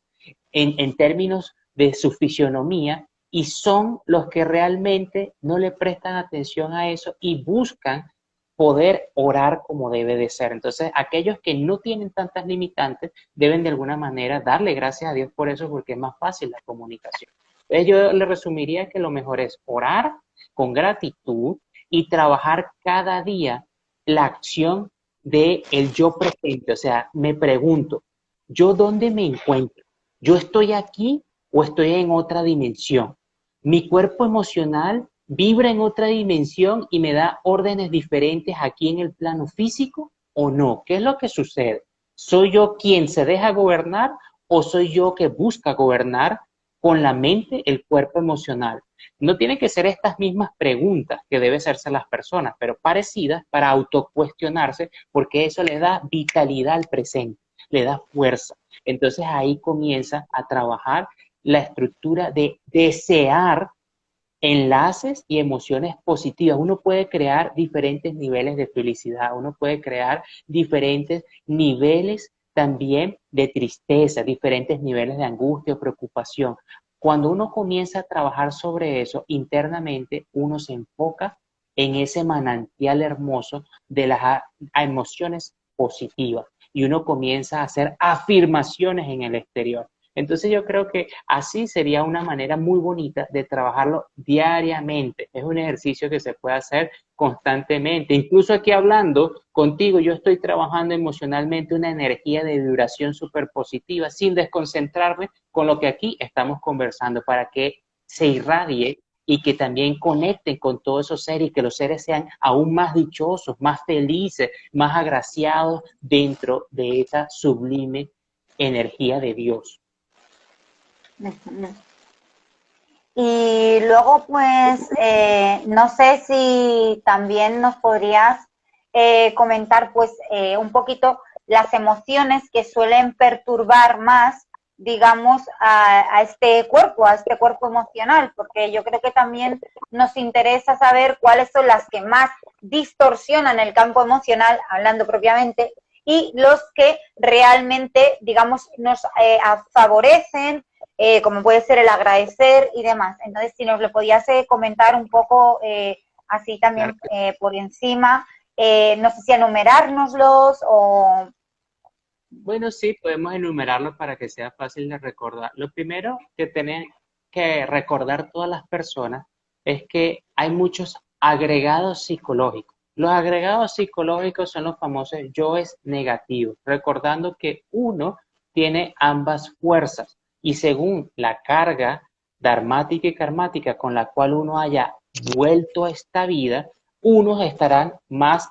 en términos de su fisionomía y son los que realmente no le prestan atención a eso y buscan poder orar como debe de ser. Entonces, aquellos que no tienen tantas limitantes deben de alguna manera darle gracias a Dios por eso, porque es más fácil la comunicación. Entonces, yo le resumiría que lo mejor es orar con gratitud y trabajar cada día la acción de el yo presente. O sea, me pregunto, ¿yo dónde me encuentro? ¿Yo estoy aquí o estoy en otra dimensión? Mi cuerpo emocional vibra en otra dimensión y me da órdenes diferentes aquí en el plano físico o no. ¿Qué es lo que sucede? ¿Soy yo quien se deja gobernar o soy yo que busca gobernar con la mente el cuerpo emocional? No tienen que ser estas mismas preguntas que deben hacerse las personas, pero parecidas para autocuestionarse, porque eso le da vitalidad al presente, le da fuerza. Entonces ahí comienza a trabajar la estructura de desear enlaces y emociones positivas. Uno puede crear diferentes niveles de felicidad, uno puede crear diferentes niveles también de tristeza, diferentes niveles de angustia o preocupación. Cuando uno comienza a trabajar sobre eso internamente, uno se enfoca en ese manantial hermoso de las emociones positivas y uno comienza a hacer afirmaciones en el exterior. Entonces yo creo que así sería una manera muy bonita de trabajarlo diariamente. Es un ejercicio que se puede hacer constantemente. Incluso aquí hablando contigo, yo estoy trabajando emocionalmente una energía de vibración súper positiva sin desconcentrarme con lo que aquí estamos conversando para que se irradie y que también conecten con todos esos seres y que los seres sean aún más dichosos, más felices, más agraciados dentro de esa sublime energía de Dios. Y luego, pues, no sé si también nos podrías comentar, pues, un poquito las emociones que suelen perturbar más, digamos, a este cuerpo emocional, porque yo creo que también nos interesa saber cuáles son las que más distorsionan el campo emocional, hablando propiamente, y los que realmente, digamos, nos favorecen, como puede ser el agradecer y demás. Entonces, si nos lo podías comentar un poco así también Claro. por encima, no sé si enumerárnoslos o... Bueno, sí, podemos enumerarlo para que sea fácil de recordar. Lo primero que tienen que recordar todas las personas es que hay muchos agregados psicológicos. Los agregados psicológicos son los famosos yoes negativos, recordando que uno tiene ambas fuerzas y según la carga dharmática y karmática con la cual uno haya vuelto a esta vida, unos estarán más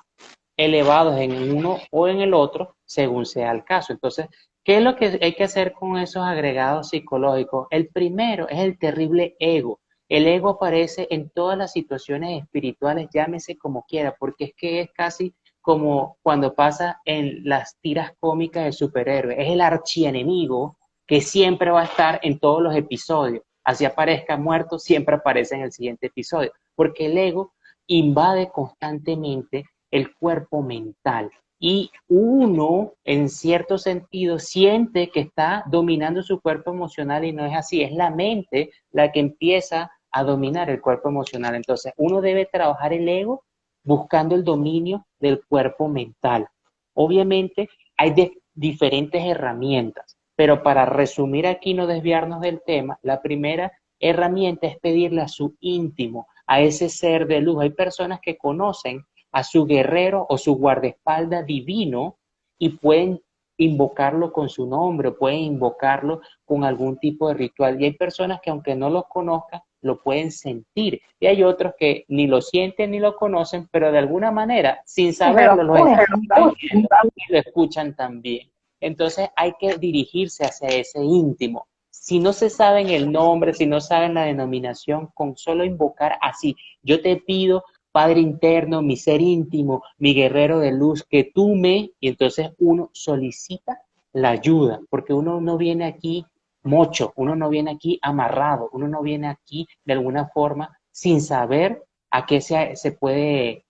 elevados en uno o en el otro, según sea el caso. Entonces, ¿qué es lo que hay que hacer con esos agregados psicológicos? El primero es el terrible ego. El ego aparece en todas las situaciones espirituales, llámese como quiera, porque es que es casi como cuando pasa en las tiras cómicas de superhéroes. Es el archienemigo que siempre va a estar en todos los episodios. Así aparezca muerto, siempre aparece en el siguiente episodio, porque el ego invade constantemente el cuerpo mental. Y uno, en cierto sentido, siente que está dominando su cuerpo emocional y no es así. Es la mente la que empieza a dominar el cuerpo emocional. Entonces, uno debe trabajar el ego buscando el dominio del cuerpo mental. Obviamente, hay diferentes herramientas, pero para resumir aquí, no desviarnos del tema, la primera herramienta es pedirle a su íntimo, a ese ser de luz. Hay personas que conocen a su guerrero o su guardaespaldas divino y pueden invocarlo con su nombre, pueden invocarlo con algún tipo de ritual. Y hay personas que aunque no lo conozcan, lo pueden sentir. Y hay otros que ni lo sienten ni lo conocen, pero de alguna manera, sin saberlo, lo están viendo y lo escuchan también. Entonces hay que dirigirse hacia ese íntimo. Si no se saben el nombre, si no saben la denominación, con solo invocar así, yo te pido Padre interno, mi ser íntimo, mi guerrero de luz, que tú me, y entonces uno solicita la ayuda, porque uno no viene aquí mocho, uno no viene aquí amarrado, uno no viene aquí de alguna forma sin saber a qué se puede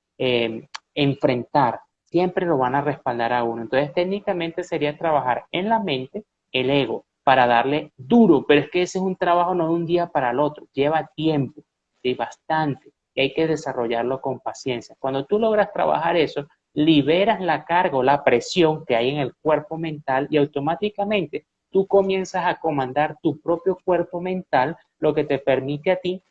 enfrentar. Siempre lo van a respaldar a uno. Entonces, técnicamente sería trabajar en la mente, el ego, para darle duro, pero es que ese es un trabajo no de un día para el otro, lleva tiempo, y bastante y hay que desarrollarlo con paciencia. Cuando tú logras trabajar eso, liberas la carga o la presión que hay en el cuerpo mental y automáticamente tú comienzas a comandar tu propio cuerpo mental, lo que te permite a ti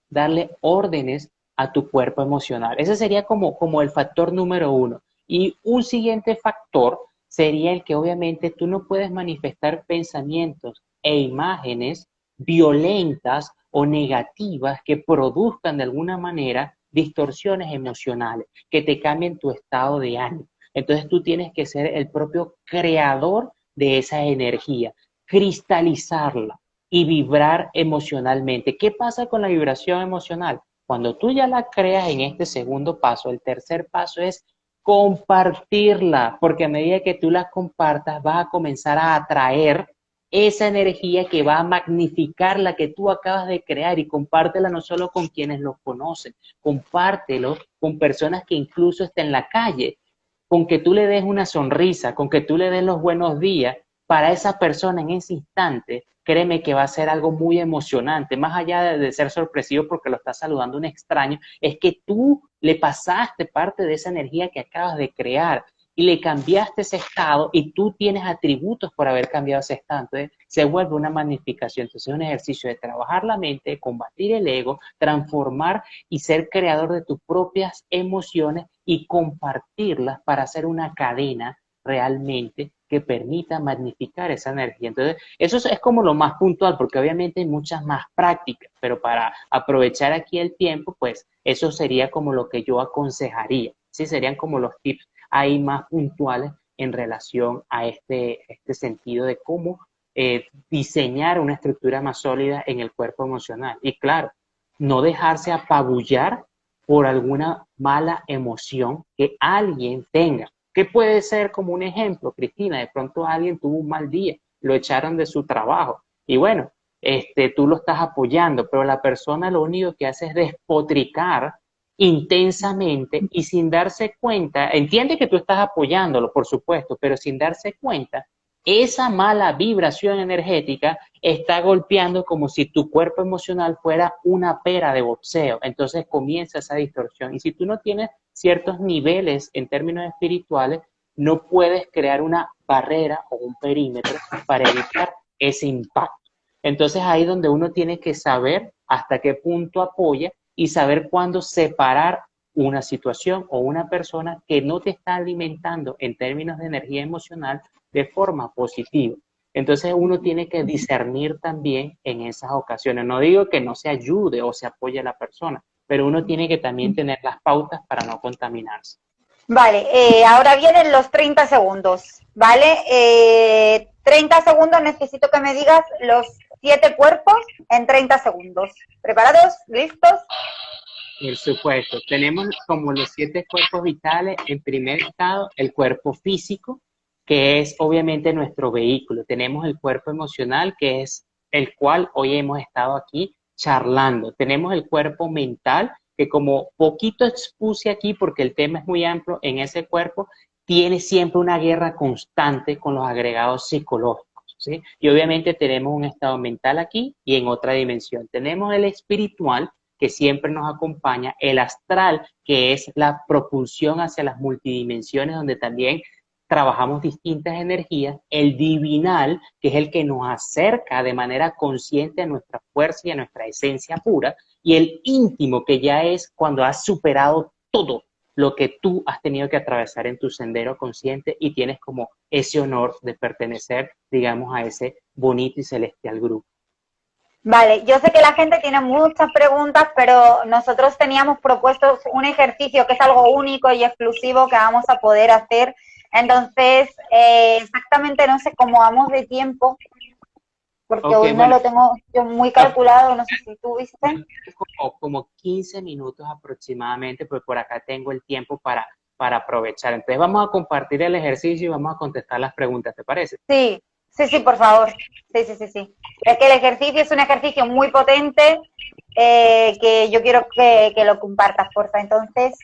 darle órdenes a tu cuerpo emocional. Ese sería como el factor número uno. Y un siguiente factor sería el que obviamente tú no puedes manifestar pensamientos e imágenes violentas o negativas que produzcan de alguna manera distorsiones emocionales, que te cambien tu estado de ánimo. Entonces tú tienes que ser el propio creador de esa energía, cristalizarla y vibrar emocionalmente. ¿Qué pasa con la vibración emocional? Cuando tú ya la creas en este segundo paso, el tercer paso es compartirla, porque a medida que tú la compartas vas a comenzar a atraer esa energía que va a magnificar la que tú acabas de crear y compártela no solo con quienes lo conocen, compártelo con personas que incluso estén en la calle, con que tú le des una sonrisa, con que tú le des los buenos días, para esa persona en ese instante, créeme que va a ser algo muy emocionante, más allá de ser sorpresivo porque lo está saludando un extraño, es que tú le pasaste parte de esa energía que acabas de crear y le cambiaste ese estado y tú tienes atributos por haber cambiado ese estado. Entonces se vuelve una magnificación. Entonces es un ejercicio de trabajar la mente, combatir el ego, transformar y ser creador de tus propias emociones y compartirlas para hacer una cadena realmente que permita magnificar esa energía. Entonces, eso es como lo más puntual, porque obviamente hay muchas más prácticas, pero para aprovechar aquí el tiempo, pues eso sería como lo que yo aconsejaría. Sí, serían como los tips ahí más puntuales en relación a este sentido de cómo diseñar una estructura más sólida en el cuerpo emocional. Y claro, no dejarse apabullar por alguna mala emoción que alguien tenga. ¿Qué puede ser como un ejemplo, Cristina? De pronto alguien tuvo un mal día, lo echaron de su trabajo y bueno, tú lo estás apoyando, pero la persona lo único que hace es despotricar intensamente y sin darse cuenta, entiende que tú estás apoyándolo, por supuesto, pero sin darse cuenta, esa mala vibración energética está golpeando como si tu cuerpo emocional fuera una pera de boxeo. Entonces comienza esa distorsión. Y si tú no tienes ciertos niveles en términos espirituales, no puedes crear una barrera o un perímetro para evitar ese impacto. Entonces ahí es donde uno tiene que saber hasta qué punto apoya y saber cuándo separar una situación o una persona que no te está alimentando en términos de energía emocional de forma positiva. Entonces uno tiene que discernir también en esas ocasiones. No digo que no se ayude o se apoye a la persona, pero uno tiene que también tener las pautas para no contaminarse. Vale, ahora vienen los 30 segundos, ¿vale? 30 segundos, necesito que me digas los 7 cuerpos en 30 segundos. ¿Preparados? ¿Listos? Por supuesto, tenemos como los 7 cuerpos vitales. En primer estado, el cuerpo físico, que es obviamente nuestro vehículo. Tenemos el cuerpo emocional, que es el cual hoy hemos estado aquí charlando. Tenemos el cuerpo mental, que como poquito expuse aquí, porque el tema es muy amplio, en ese cuerpo tiene siempre una guerra constante con los agregados psicológicos, ¿sí? Y obviamente tenemos un estado mental aquí y en otra dimensión. Tenemos el espiritual, que siempre nos acompaña, el astral, que es la propulsión hacia las multidimensiones, donde también trabajamos distintas energías, el divinal, que es el que nos acerca de manera consciente a nuestra fuerza y a nuestra esencia pura, y el íntimo, que ya es cuando has superado todo lo que tú has tenido que atravesar en tu sendero consciente y tienes como ese honor de pertenecer, digamos, a ese bonito y celestial grupo. Vale, yo sé que la gente tiene muchas preguntas, pero nosotros teníamos propuesto un ejercicio que es algo único y exclusivo que vamos a poder hacer. Entonces, exactamente no sé cómo vamos de tiempo, porque Okay, hoy no bueno, lo tengo yo muy calculado, no sé si tú viste. como 15 minutos aproximadamente, pues por acá tengo el tiempo para aprovechar. Entonces vamos a compartir el ejercicio y vamos a contestar las preguntas, ¿te parece? Sí, sí, sí, por favor. Sí, sí, sí, sí. Es que el ejercicio es un ejercicio muy potente que yo quiero que lo compartas, porfa. Entonces,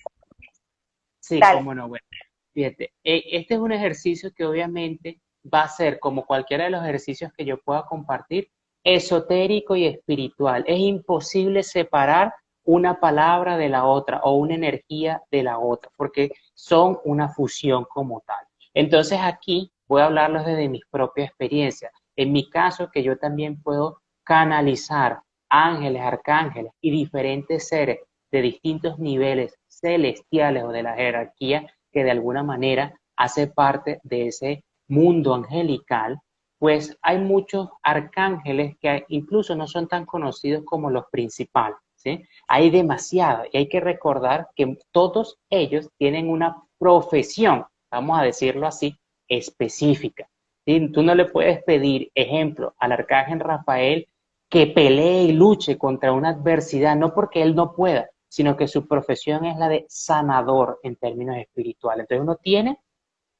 Sí, dale. cómo no, bueno. Fíjate, este es un ejercicio que obviamente va a ser, como cualquiera de los ejercicios que yo pueda compartir, esotérico y espiritual. Es imposible separar una palabra de la otra o una energía de la otra, porque son una fusión como tal. Entonces aquí voy a hablarles desde mis propias experiencias. En mi caso, que yo también puedo canalizar ángeles, arcángeles y diferentes seres de distintos niveles celestiales o de la jerarquía que de alguna manera hace parte de ese mundo angelical, pues hay muchos arcángeles que incluso no son tan conocidos como los principales, ¿sí? Hay demasiados y hay que recordar que todos ellos tienen una profesión, vamos a decirlo así, específica. ¿Sí? Tú no le puedes pedir, ejemplo, al arcángel Rafael que pelee y luche contra una adversidad, no porque él no pueda, sino que su profesión es la de sanador en términos espirituales. Entonces uno tiene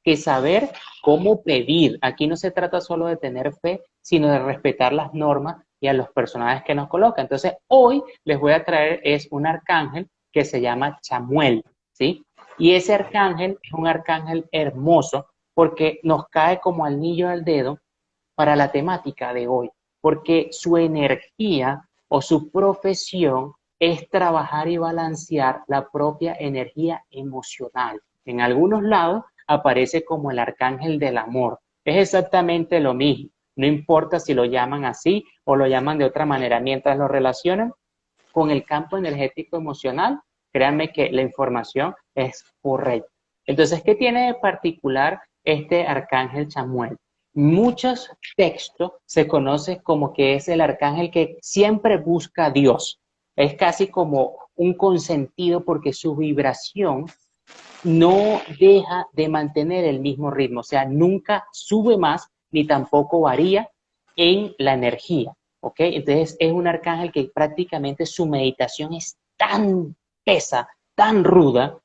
que saber cómo pedir. Aquí no se trata solo de tener fe, sino de respetar las normas y a los personajes que nos colocan. Entonces hoy les voy a traer es un arcángel que se llama Chamuel, ¿sí? Y ese arcángel es un arcángel hermoso porque nos cae como anillo al dedo para la temática de hoy, porque su energía o su profesión es trabajar y balancear la propia energía emocional. En algunos lados aparece como el arcángel del amor. Es exactamente lo mismo. No importa si lo llaman así o lo llaman de otra manera. Mientras lo relacionan con el campo energético emocional, créanme que la información es correcta. Entonces, ¿qué tiene de particular este arcángel Chamuel? Muchos textos se conoce como que es el arcángel que siempre busca a Dios. Es casi como un consentido porque su vibración no deja de mantener el mismo ritmo, o sea, nunca sube más ni tampoco varía en la energía, ¿ok? Entonces es un arcángel que prácticamente su meditación es tan pesa, tan ruda,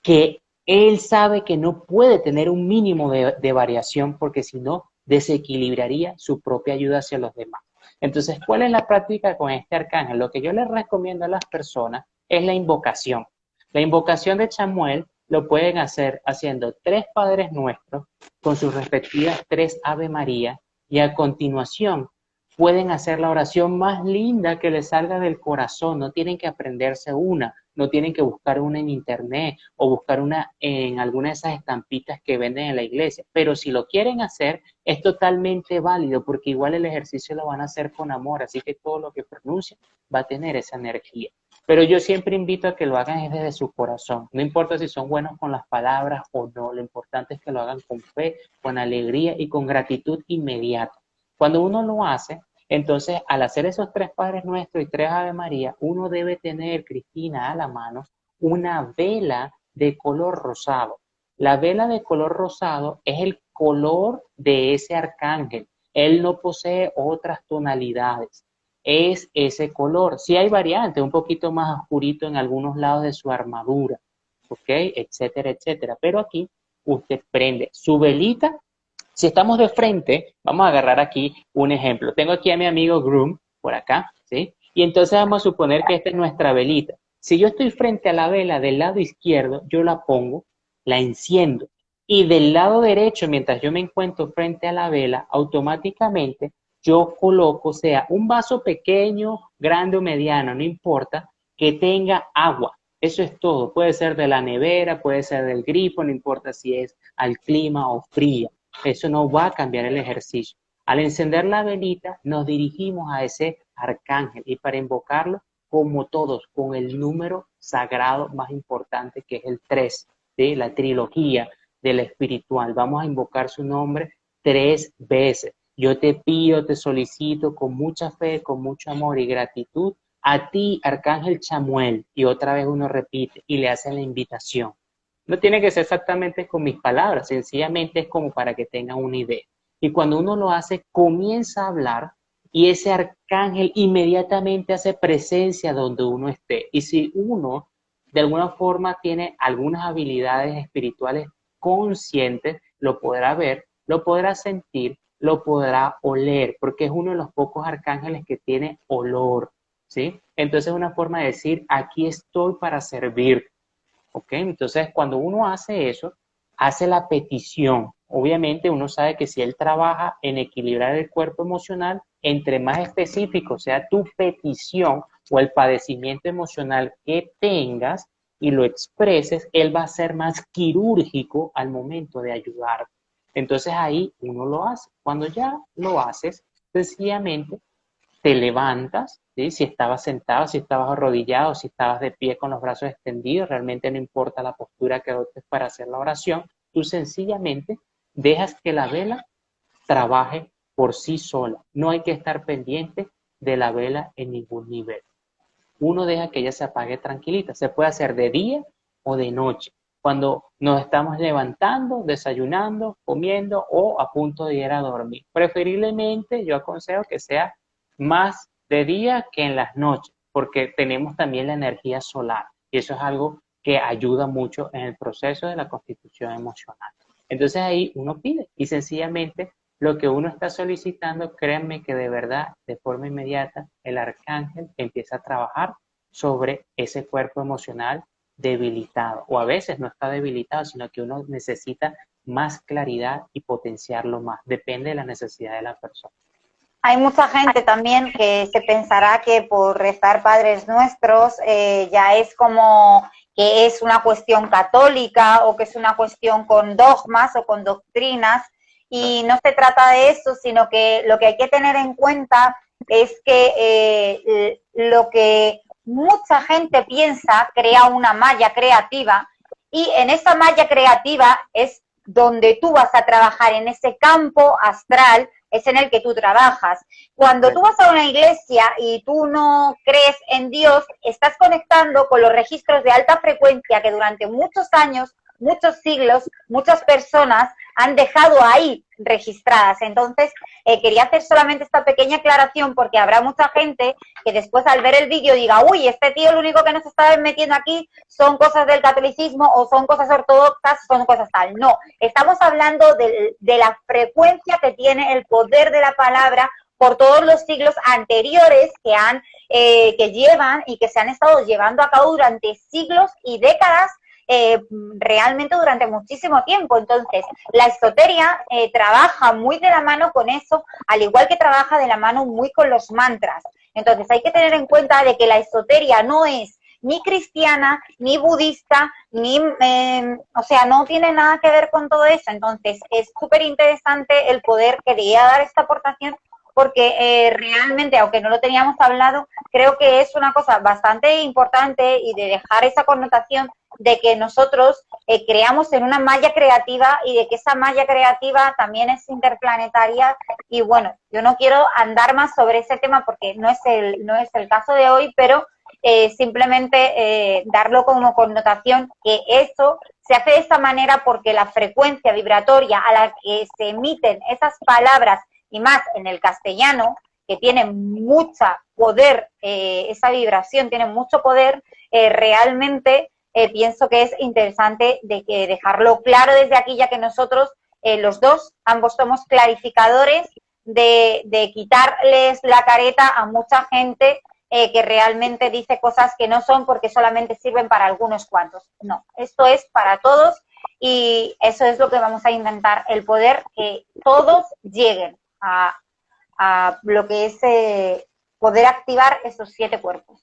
que él sabe que no puede tener un mínimo de variación porque si no desequilibraría su propia ayuda hacia los demás. Entonces, ¿cuál es la práctica con este arcángel? Lo que yo les recomiendo a las personas es la invocación. La invocación de Chamuel lo pueden hacer haciendo 3 Padres Nuestros con sus respectivas 3 Ave María y a continuación pueden hacer la oración más linda que les salga del corazón. No tienen que aprenderse una, no tienen que buscar una en internet o buscar una en alguna de esas estampitas que venden en la iglesia. Pero si lo quieren hacer, es totalmente válido porque igual el ejercicio lo van a hacer con amor, así que todo lo que pronuncien va a tener esa energía. Pero yo siempre invito a que lo hagan desde su corazón. No importa si son buenos con las palabras o no, lo importante es que lo hagan con fe, con alegría y con gratitud inmediata. Cuando uno lo hace, entonces al hacer esos 3 Padres Nuestros y 3 Ave María, uno debe tener, Cristina, a la mano, una vela de color rosado. La vela de color rosado es el color de ese arcángel. Él no posee otras tonalidades. Es ese color. Sí hay variantes, un poquito más oscurito en algunos lados de su armadura, ¿ok? Etcétera, etcétera. Pero aquí usted prende su velita. Si estamos de frente, vamos a agarrar aquí un ejemplo. Tengo aquí a mi amigo Groom, por acá, ¿sí? Y entonces vamos a suponer que esta es nuestra velita. Si yo estoy frente a la vela del lado izquierdo, yo la pongo, la enciendo. Y del lado derecho, mientras yo me encuentro frente a la vela, automáticamente yo coloco, sea un vaso pequeño, grande o mediano, no importa, que tenga agua. Eso es todo. Puede ser de la nevera, puede ser del grifo, no importa si es al clima o fría. Eso no va a cambiar el ejercicio. Al encender la velita, nos dirigimos a ese arcángel y para invocarlo, como todos, con el número sagrado más importante que es el 3, ¿sí? La trilogía del espiritual. Vamos a invocar su nombre 3 veces. Yo te pido, te solicito con mucha fe, con mucho amor y gratitud a ti, Arcángel Chamuel. Y otra vez uno repite y le hace la invitación. No tiene que ser exactamente con mis palabras, sencillamente es como para que tengan una idea. Y cuando uno lo hace, comienza a hablar y ese arcángel inmediatamente hace presencia donde uno esté. Y si uno de alguna forma tiene algunas habilidades espirituales conscientes, lo podrá ver, lo podrá sentir, lo podrá oler, porque es uno de los pocos arcángeles que tiene olor, ¿sí? Entonces es una forma de decir, aquí estoy para servir. ¿Ok? Entonces, cuando uno hace eso, hace la petición. Obviamente, uno sabe que si él trabaja en equilibrar el cuerpo emocional, entre más específico sea tu petición o el padecimiento emocional que tengas y lo expreses, él va a ser más quirúrgico al momento de ayudar. Entonces, ahí uno lo hace. Cuando ya lo haces, sencillamente te levantas, ¿sí? Si estabas sentado, si estabas arrodillado, si estabas de pie con los brazos extendidos, realmente no importa la postura que adoptes para hacer la oración, tú sencillamente dejas que la vela trabaje por sí sola. No hay que estar pendiente de la vela en ningún nivel. Uno deja que ella se apague tranquilita. Se puede hacer de día o de noche. Cuando nos estamos levantando, desayunando, comiendo o a punto de ir a dormir. Preferiblemente yo aconsejo que sea más de día que en las noches, porque tenemos también la energía solar y eso es algo que ayuda mucho en el proceso de la constitución emocional. Entonces ahí uno pide y sencillamente lo que uno está solicitando, créanme que de verdad, de forma inmediata, el arcángel empieza a trabajar sobre ese cuerpo emocional debilitado, o a veces no está debilitado, sino que uno necesita más claridad y potenciarlo más, depende de la necesidad de la persona. Hay mucha gente también que se pensará que por rezar Padres Nuestros ya es como que es una cuestión católica o que es una cuestión con dogmas o con doctrinas, y no se trata de eso, sino que lo que hay que tener en cuenta es que lo que mucha gente piensa crea una malla creativa, y en esa malla creativa es donde tú vas a trabajar, en ese campo astral es en el que tú trabajas. Cuando tú vas a una iglesia y tú no crees en Dios, estás conectando con los registros de alta frecuencia que durante muchos años, muchos siglos, muchas personas han dejado ahí registradas. Entonces, quería hacer solamente esta pequeña aclaración porque habrá mucha gente que después al ver el vídeo diga, uy, este tío lo único que nos está metiendo aquí son cosas del catolicismo o son cosas ortodoxas, son cosas tal. No, estamos hablando de la frecuencia que tiene el poder de la palabra por todos los siglos anteriores que llevan y que se han estado llevando a cabo durante siglos y décadas, realmente durante muchísimo tiempo. Entonces, la esoteria trabaja muy de la mano con eso, al igual que trabaja de la mano muy con los mantras. Entonces, hay que tener en cuenta de que la esoteria no es ni cristiana, ni budista, o sea, no tiene nada que ver con todo eso. Entonces, es súper interesante el poder que quería dar esta aportación, porque realmente, aunque no lo teníamos hablado, creo que es una cosa bastante importante, y de dejar esa connotación de que nosotros creamos en una malla creativa, y de que esa malla creativa también es interplanetaria. Y bueno, yo no quiero andar más sobre ese tema porque no es el caso de hoy, pero simplemente darlo como connotación, que eso se hace de esta manera porque la frecuencia vibratoria a la que se emiten esas palabras, y más en el castellano, que tiene mucho poder, esa vibración tiene mucho poder, realmente pienso que es interesante de que dejarlo claro desde aquí, ya que nosotros, los dos, ambos somos clarificadores de quitarles la careta a mucha gente que realmente dice cosas que no son porque solamente sirven para algunos cuantos. No, esto es para todos, y eso es lo que vamos a intentar, el poder que todos lleguen a lo que es poder activar esos 7 cuerpos.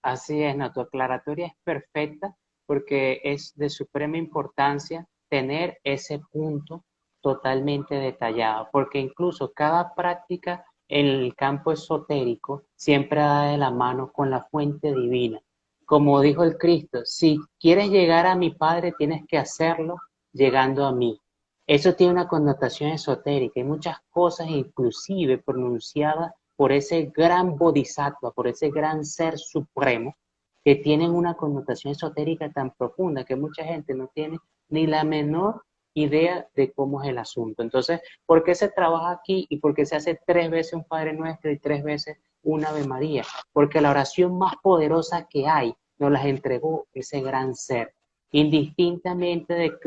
Así es, no, tu aclaratoria es perfecta porque es de suprema importancia tener ese punto totalmente detallado, porque incluso cada práctica en el campo esotérico siempre va de la mano con la fuente divina. Como dijo el Cristo, si quieres llegar a mi Padre, tienes que hacerlo llegando a mí. Eso tiene una connotación esotérica y muchas cosas inclusive pronunciadas por ese gran bodhisattva, por ese gran ser supremo, que tienen una connotación esotérica tan profunda que mucha gente no tiene ni la menor idea de cómo es el asunto. Entonces, ¿por qué se trabaja aquí y por qué se hace 3 veces un Padre Nuestro y 3 veces una Ave María? Porque la oración más poderosa que hay nos las entregó ese gran ser, indistintamente de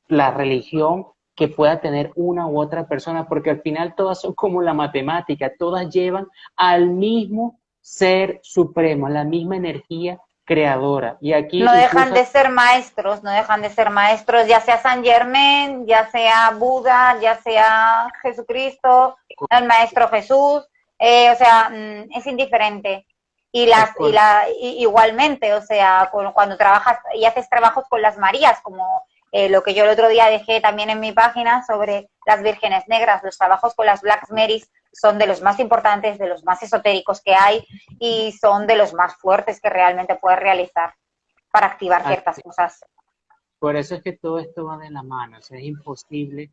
la religión que pueda tener una u otra persona, porque al final todas son como la matemática, todas llevan al mismo ser supremo, a la misma energía creadora. Y aquí no dejan incluso, de ser maestros, no dejan de ser maestros, ya sea San Germain, ya sea Buda, ya sea Jesucristo, el Maestro Jesús, o sea, es indiferente. Igualmente, o sea, cuando trabajas y haces trabajos con las Marías, como lo que yo el otro día dejé también en mi página sobre las vírgenes negras, los trabajos con las Black Marys son de los más importantes, de los más esotéricos que hay, y son de los más fuertes que realmente puedes realizar para activar ciertas cosas. por eso es que todo esto va de la mano, o sea, es imposible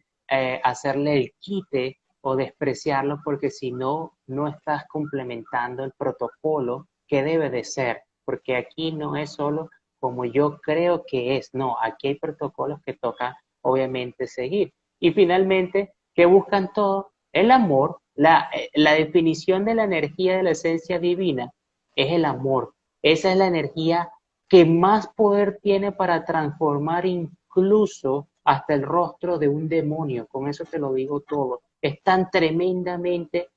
hacerle el quite o despreciarlo porque si no, no estás complementando el protocolo que debe de ser, porque aquí no es solo como yo creo que es, no, aquí hay protocolos que toca obviamente seguir. Y finalmente, ¿qué buscan todos? El amor, la definición de la energía de la esencia divina es el amor. Esa es la energía que más poder tiene para transformar incluso hasta el rostro de un demonio. Con eso te lo digo todo. Es tan tremendamente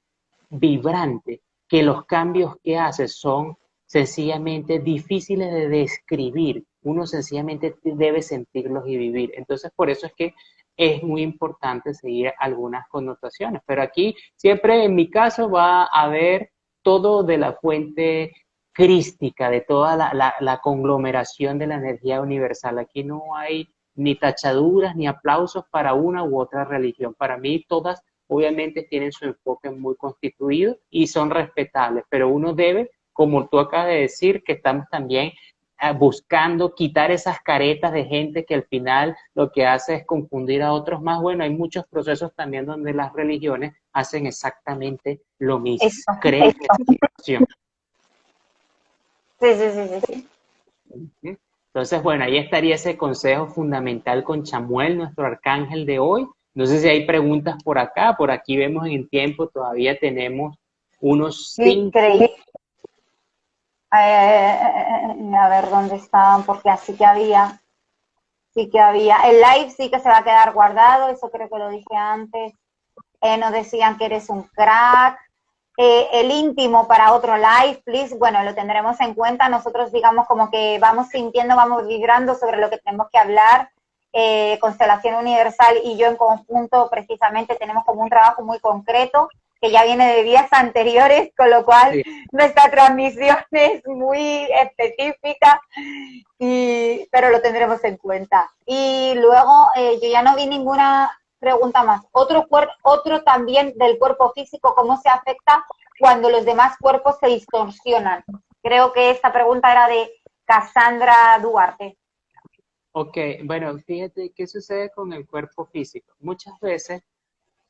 vibrante que los cambios que hace son sencillamente difíciles de describir. Uno sencillamente debe sentirlos y vivir. Entonces, por eso es que es muy importante seguir algunas connotaciones. Pero aquí siempre en mi caso va a haber todo de la fuente crística de toda la conglomeración de la energía universal. Aquí no hay ni tachaduras ni aplausos para una u otra religión. Para mí todas obviamente tienen su enfoque muy constituido y son respetables, pero uno debe, como tú acabas de decir, que estamos también buscando quitar esas caretas de gente que al final lo que hace es confundir a otros más. Bueno, hay muchos procesos también donde las religiones hacen exactamente lo mismo. Eso, Creen esa situación. sí, sí, sí, sí, sí. Entonces, bueno, ahí estaría ese consejo fundamental con Chamuel, nuestro arcángel de hoy. No sé si hay preguntas por acá, por aquí vemos en el tiempo, todavía tenemos unos 5. Increíble. A ver dónde estaban, porque así que había, sí que había. El live sí que se va a quedar guardado, eso creo que lo dije antes. Nos decían que eres un crack. El íntimo para otro live, please, bueno, lo tendremos en cuenta. Nosotros digamos como que vamos sintiendo, vamos vibrando sobre lo que tenemos que hablar. Constelación Universal y yo en conjunto precisamente tenemos como un trabajo muy concreto que ya viene de días anteriores, con lo cual sí, nuestra transmisión es muy específica, pero lo tendremos en cuenta. Y luego yo ya no vi ninguna pregunta más. Otro también del cuerpo físico, ¿cómo se afecta cuando los demás cuerpos se distorsionan? Creo que esta pregunta era de Cassandra Duarte. Ok, bueno, fíjate qué sucede con el cuerpo físico. Muchas veces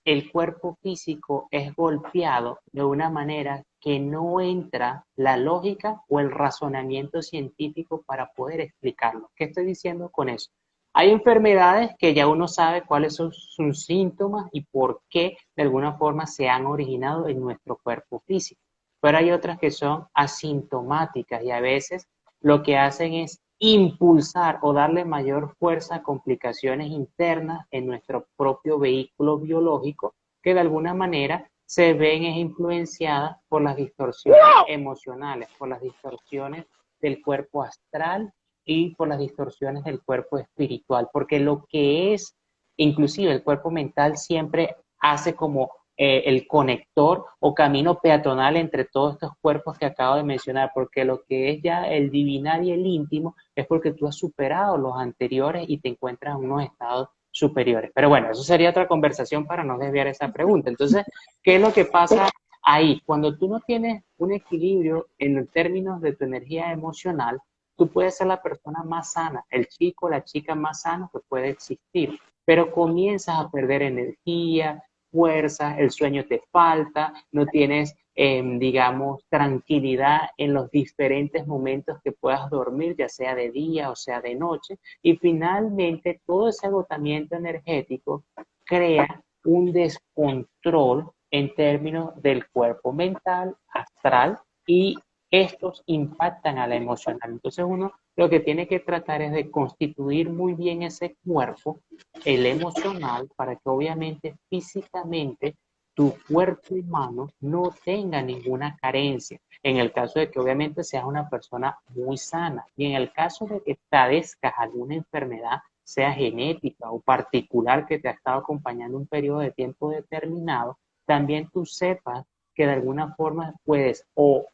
el cuerpo físico es golpeado de una manera que no entra la lógica o el razonamiento científico para poder explicarlo. ¿Qué estoy diciendo con eso? Hay enfermedades que ya uno sabe cuáles son sus síntomas y por qué de alguna forma se han originado en nuestro cuerpo físico. Pero hay otras que son asintomáticas y a veces lo que hacen es impulsar o darle mayor fuerza a complicaciones internas en nuestro propio vehículo biológico que de alguna manera se ven influenciadas por las distorsiones emocionales, por las distorsiones del cuerpo astral y por las distorsiones del cuerpo espiritual, porque lo que es, inclusive el cuerpo mental siempre hace como el conector o camino peatonal entre todos estos cuerpos que acabo de mencionar, porque lo que es ya el divinal y el íntimo es porque tú has superado los anteriores y te encuentras en unos estados superiores. Pero bueno, eso sería otra conversación para no desviar esa pregunta. Entonces, ¿qué es lo que pasa ahí? Cuando tú no tienes un equilibrio en términos de tu energía emocional, tú puedes ser la persona más sana, el chico, la chica más sana que puede existir, pero comienzas a perder energía, fuerza, el sueño te falta, no tienes, digamos, tranquilidad en los diferentes momentos que puedas dormir, ya sea de día o sea de noche, y finalmente todo ese agotamiento energético crea un descontrol en términos del cuerpo mental, astral, y estos impactan a la emocional. Entonces uno lo que tiene que tratar es de constituir muy bien ese cuerpo, el emocional, para que obviamente físicamente tu cuerpo humano no tenga ninguna carencia. En el caso de que obviamente seas una persona muy sana y en el caso de que padezcas alguna enfermedad, sea genética o particular que te ha estado acompañando un periodo de tiempo determinado, también tú sepas que de alguna forma puedes o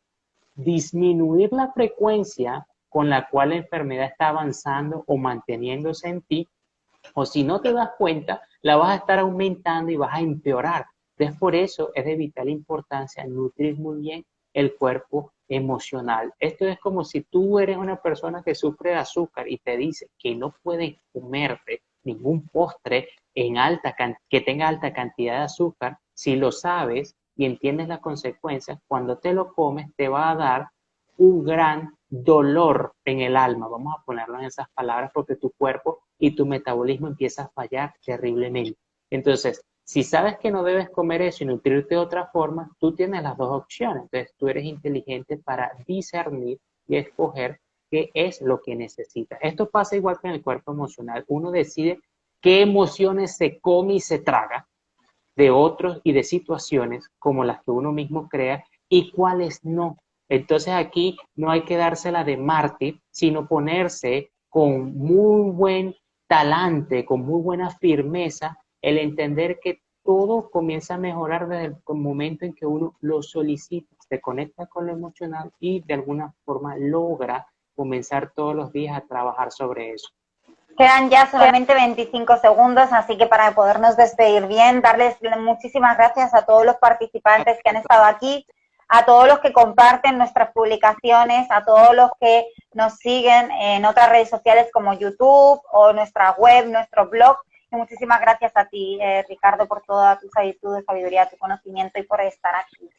disminuir la frecuencia con la cual la enfermedad está avanzando o manteniéndose en ti, o si no te das cuenta, la vas a estar aumentando y vas a empeorar. Entonces, por eso es de vital importancia nutrir muy bien el cuerpo emocional. Esto es como si tú eres una persona que sufre de azúcar y te dice que no puedes comerte ningún postre que tenga alta cantidad de azúcar. Si lo sabes y entiendes las consecuencias, cuando te lo comes te va a dar un gran dolor en el alma, vamos a ponerlo en esas palabras, porque tu cuerpo y tu metabolismo empieza a fallar terriblemente. Entonces, si sabes que no debes comer eso y nutrirte de otra forma, tú tienes las dos opciones. Entonces, tú eres inteligente para discernir y escoger qué es lo que necesitas. Esto pasa igual que en el cuerpo emocional. Uno decide qué emociones se come y se traga de otros y de situaciones como las que uno mismo crea y cuáles no. Entonces aquí no hay que dársela de mártir, sino ponerse con muy buen talante, con muy buena firmeza, el entender que todo comienza a mejorar desde el momento en que uno lo solicita. se conecta con lo emocional y de alguna forma logra comenzar todos los días a trabajar sobre eso. Quedan ya solamente 25 segundos, así que para podernos despedir bien, darles muchísimas gracias a todos los participantes que han estado aquí, a todos los que comparten nuestras publicaciones, a todos los que nos siguen en otras redes sociales como YouTube o nuestra web, nuestro blog. Y muchísimas gracias a ti, Ricardo, por toda tu sabiduría, tu conocimiento y por estar aquí.